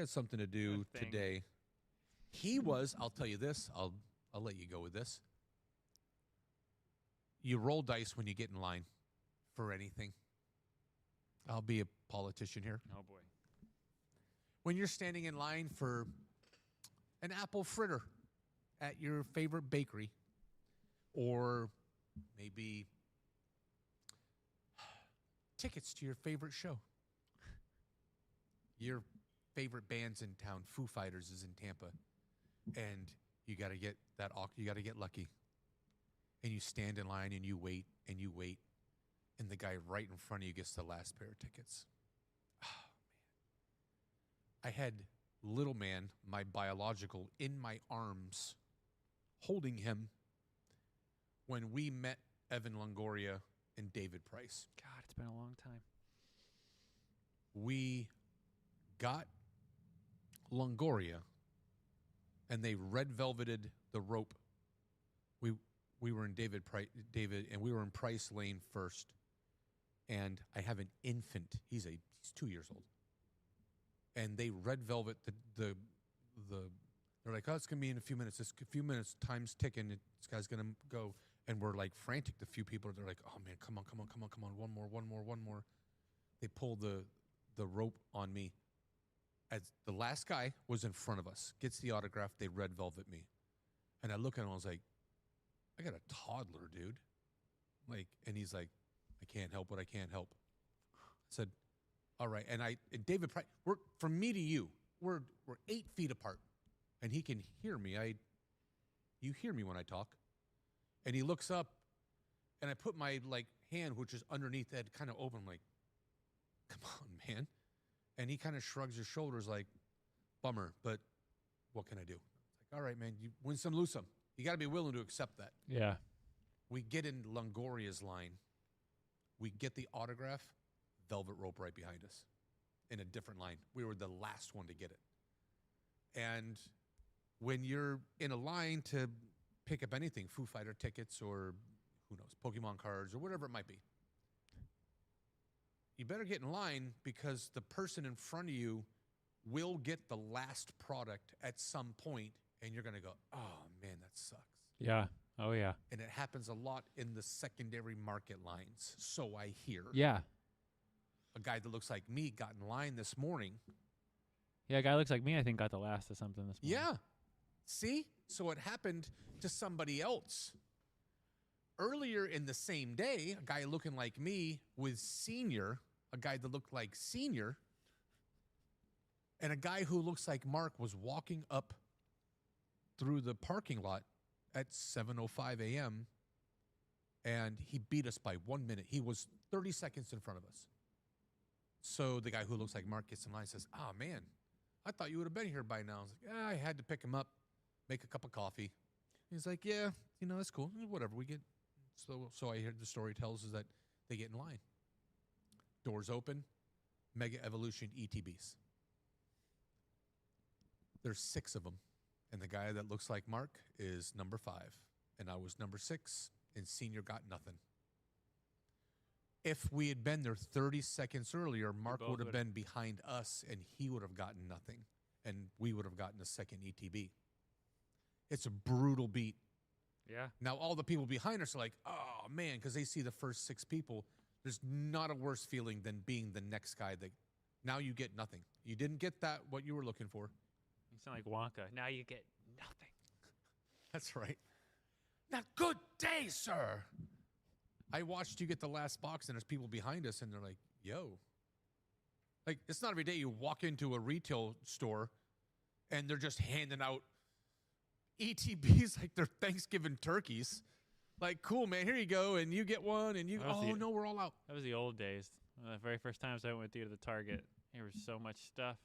[SPEAKER 2] something to do
[SPEAKER 1] That thing.
[SPEAKER 2] today. He was. I'll tell you this. I'll let you go with this. You roll dice when you get in line for anything. I'll be a politician here.
[SPEAKER 1] Oh boy.
[SPEAKER 2] When you're standing in line for an apple fritter at your favorite bakery, or maybe tickets to your favorite show. Your favorite band's in town. Foo Fighters is in Tampa, and you got to get that. You got to get lucky, and you stand in line and you wait and you wait, and the guy right in front of you gets the last pair of tickets. Oh, man. I had little man, my biological, in my arms, holding him when we met Evan Longoria and David Price.
[SPEAKER 1] God, it's been a long time.
[SPEAKER 2] We got Longoria, and they red velveted the rope. We were in David, and we were in Price Lane first. And I have an infant. He's 2 years old. And they red velvet the. They're like, oh, it's gonna be in a few minutes. This few minutes, time's ticking. This guy's gonna go. And we're like frantic. The few people, they're like, oh man, come on. One more. They pull the rope on me. As the last guy was in front of us, gets the autograph, they red velvet me. And I look at him, I was like, I got a toddler, dude. Like, and he's like, I can't help what I can't help. I said, all right. And David Price, from me to you, we're 8 feet apart. And he can hear me. You hear me when I talk. And he looks up, and I put my hand, which is underneath that, kind of open, like, come on, man. And he kind of shrugs his shoulders like, bummer, but what can I do? It's like, all right, man, you win some, lose some. You got to be willing to accept that.
[SPEAKER 1] Yeah.
[SPEAKER 2] We get in Longoria's line. We get the autograph, velvet rope right behind us in a different line. We were the last one to get it. And when you're in a line to pick up anything, Foo Fighter tickets or, who knows, Pokemon cards or whatever it might be, you better get in line because the person in front of you will get the last product at some point, and you're going to go, oh, man, that sucks.
[SPEAKER 1] Yeah. Oh, yeah.
[SPEAKER 2] And it happens a lot in the secondary market lines, so I hear.
[SPEAKER 1] Yeah.
[SPEAKER 2] A guy that looks like me got in line this morning.
[SPEAKER 1] Yeah, a guy looks like me, I think, got the last of something this morning.
[SPEAKER 2] Yeah. See? So it happened to somebody else. Earlier in the same day, a guy looking like me was senior, a guy that looked like senior, and a guy who looks like Mark was walking up through the parking lot at 7:05 a.m., and he beat us by 1 minute. He was 30 seconds in front of us. So the guy who looks like Mark gets in line and says, oh, man, I thought you would have been here by now. I was like, I had to pick him up, make a cup of coffee. He's like, yeah, that's cool. Whatever, we get. So I hear the story tells is that they get in line. Doors open, Mega Evolution ETBs. There's 6 of them. And the guy that looks like Mark is number 5. And I was number 6, and senior got nothing. If we had been there 30 seconds earlier, Mark would have been behind us, and he would have gotten nothing. And we would have gotten a second ETB. It's a brutal beat.
[SPEAKER 1] Yeah.
[SPEAKER 2] Now, all the people behind us are like, oh, man, because they see the first 6 people. There's not a worse feeling than being the next guy that now you get nothing. You didn't get what you were looking for.
[SPEAKER 1] You sound like Wonka. Now you get nothing.
[SPEAKER 2] That's right. Now, good day, sir. I watched you get the last box, and there's people behind us, and they're like, yo. Like, it's not every day you walk into a retail store, and they're just handing out ETBs like they're Thanksgiving turkeys. Like, cool, man, here you go, and you get one, and you, no, we're all out.
[SPEAKER 1] That was the old days. The very first times I went with you to the Target, there was so much stuff.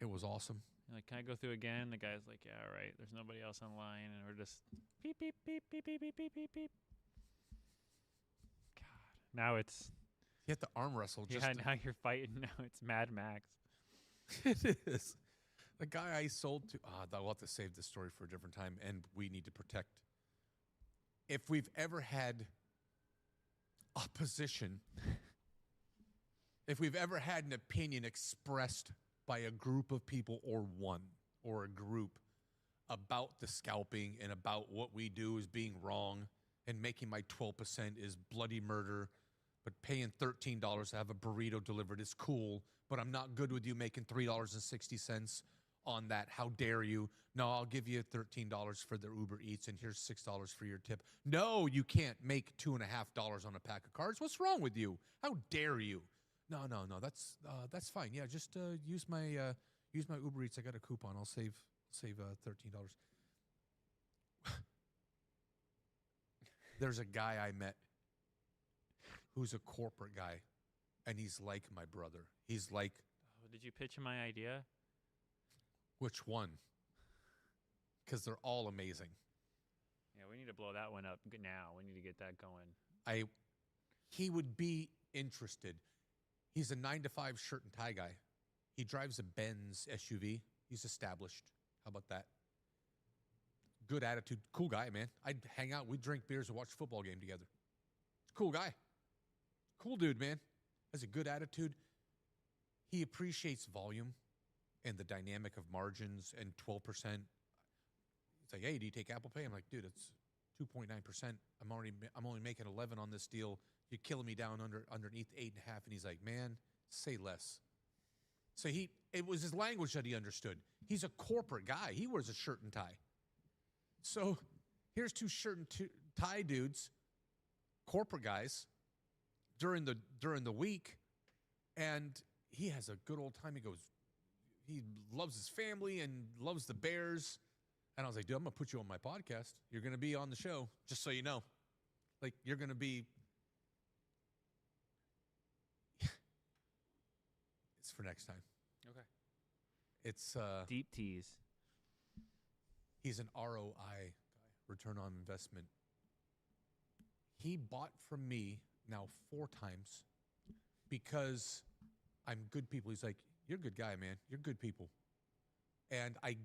[SPEAKER 2] It was awesome.
[SPEAKER 1] You're like, can I go through again? The guy's like, yeah, all right. There's nobody else online, and we're just beep, beep, beep, beep, beep, beep, beep, beep, beep. God, now it's...
[SPEAKER 2] You have to arm wrestle.
[SPEAKER 1] Now you're fighting. Now it's Mad Max.
[SPEAKER 2] It is. The guy I sold to, I'll have to save this story for a different time, and we need to protect. If we've ever had opposition, if we've ever had an opinion expressed by a group of people or one or a group about the scalping and about what we do is being wrong and making my 12% is bloody murder, but paying $13 to have a burrito delivered is cool, but I'm not good with you making $3.60 on that. How dare you? No, I'll give you $13 for the Uber Eats and here's $6 for your tip. No, you can't make $2.50 on a pack of cards. What's wrong with you? How dare you? No. That's fine. Yeah, just use my Uber Eats. I got a coupon. I'll save $13. There's a guy I met who's a corporate guy, and he's like my brother. He's like,
[SPEAKER 1] did you pitch him my idea?
[SPEAKER 2] Which one? Because they're all amazing.
[SPEAKER 1] Yeah, we need to blow that one up now. We need to get that going.
[SPEAKER 2] He would be interested. He's a 9-to-5 shirt and tie guy. He drives a Benz SUV. He's established. How about that? Good attitude. Cool guy, man. I'd hang out. We'd drink beers and watch a football game together. Cool guy. Cool dude, man. Has a good attitude. He appreciates volume and the dynamic of margins and 12%. It's like, hey, do you take Apple Pay? I'm like, dude, it's 2.9%. I'm only making 11 on this deal. You're killing me down underneath 8.5. And he's like, man, say less. So it was his language that he understood. He's a corporate guy. He wears a shirt and tie. So here's two shirt and tie dudes, corporate guys, during the week, and he has a good old time. He loves his family and loves the Bears. And I was like, dude, I'm going to put you on my podcast. You're going to be on the show, just so you know. Like, you're going to be... It's for next time.
[SPEAKER 1] Okay.
[SPEAKER 2] It's...
[SPEAKER 1] Deep tease.
[SPEAKER 2] He's an ROI guy, return on investment. He bought from me now 4 times because I'm good people. He's like, you're a good guy, man. You're good people. And I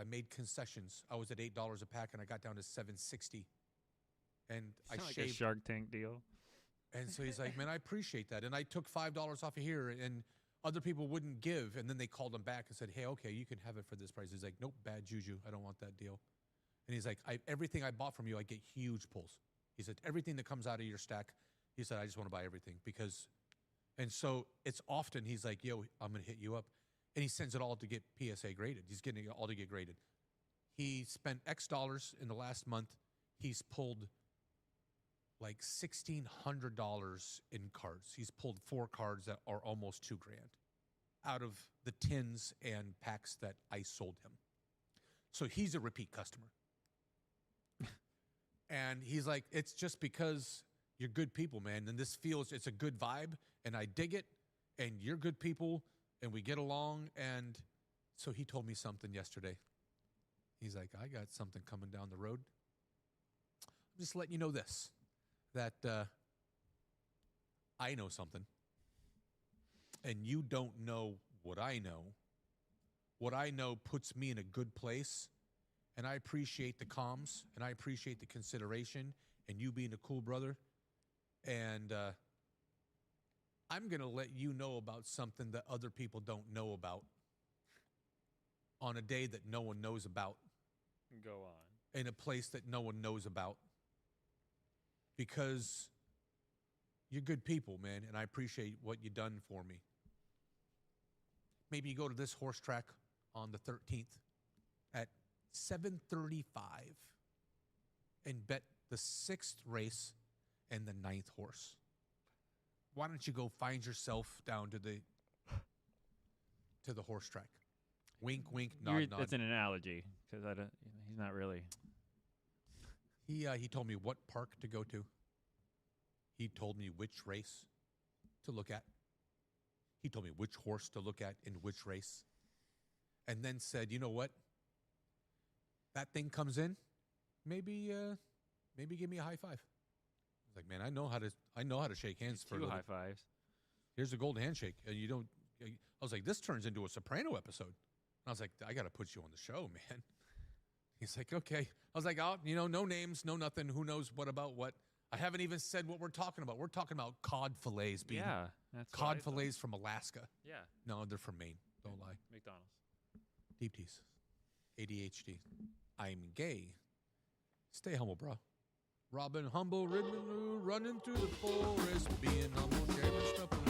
[SPEAKER 2] made concessions. I was at $8 a pack, and I got down to $7.60. And I
[SPEAKER 1] like
[SPEAKER 2] shaved.
[SPEAKER 1] A Shark Tank deal.
[SPEAKER 2] And so he's like, man, I appreciate that. And I took $5 off of here, and other people wouldn't give. And then they called him back and said, hey, okay, you can have it for this price. He's like, nope, bad juju. I don't want that deal. And he's like, everything I bought from you, I get huge pulls. He said, everything that comes out of your stack, he said, I just want to buy everything because, and so it's often he's like, yo, I'm going to hit you up. And he sends it all to get PSA graded. He's getting it all to get graded. He spent X dollars in the last month. He's pulled like $1,600 in cards. He's pulled 4 cards that are almost $2,000 out of the tins and packs that I sold him. So he's a repeat customer. And he's like, it's just because you're good people, man. And it's a good vibe, and I dig it, and you're good people, and we get along. And so he told me something yesterday. He's like, I got something coming down the road. I'm just letting you know this, that I know something, and you don't know what I know. What I know puts me in a good place, and I appreciate the comms, and I appreciate the consideration, and you being a cool brother. And I'm going to let you know about something that other people don't know about on a day that no one knows about.
[SPEAKER 1] Go on.
[SPEAKER 2] In a place that no one knows about. Because you're good people, man, and I appreciate what you've done for me. Maybe you go to this horse track on the 13th at 7:35 and bet the 6th race and the 9th horse. Why don't you go find yourself down to the horse track? Wink, wink, nod, nod.
[SPEAKER 1] It's an analogy because he's not really.
[SPEAKER 2] He told me what park to go to. He told me which race to look at. He told me which horse to look at in which race. And then said, you know what? That thing comes in, maybe give me a high five. I was like, man, I know how to shake hands for
[SPEAKER 1] 2 high fives.
[SPEAKER 2] Here's a gold handshake. And you don't. I was like, this turns into a Soprano episode. I was like, I got to put you on the show, man. He's like, okay. I was like, oh, you know, no names, no nothing. Who knows what about what? I haven't even said what we're talking about. We're talking about cod fillets, being
[SPEAKER 1] Yeah, that's what I
[SPEAKER 2] cod
[SPEAKER 1] thought.
[SPEAKER 2] fillets from Alaska.
[SPEAKER 1] Yeah,
[SPEAKER 2] No, they're from Maine. Don't lie.
[SPEAKER 1] McDonald's.
[SPEAKER 2] Deep tease. ADHD. I'm gay. Stay humble, bro. Robin Humble, running through the forest, being humble, sharing stuff.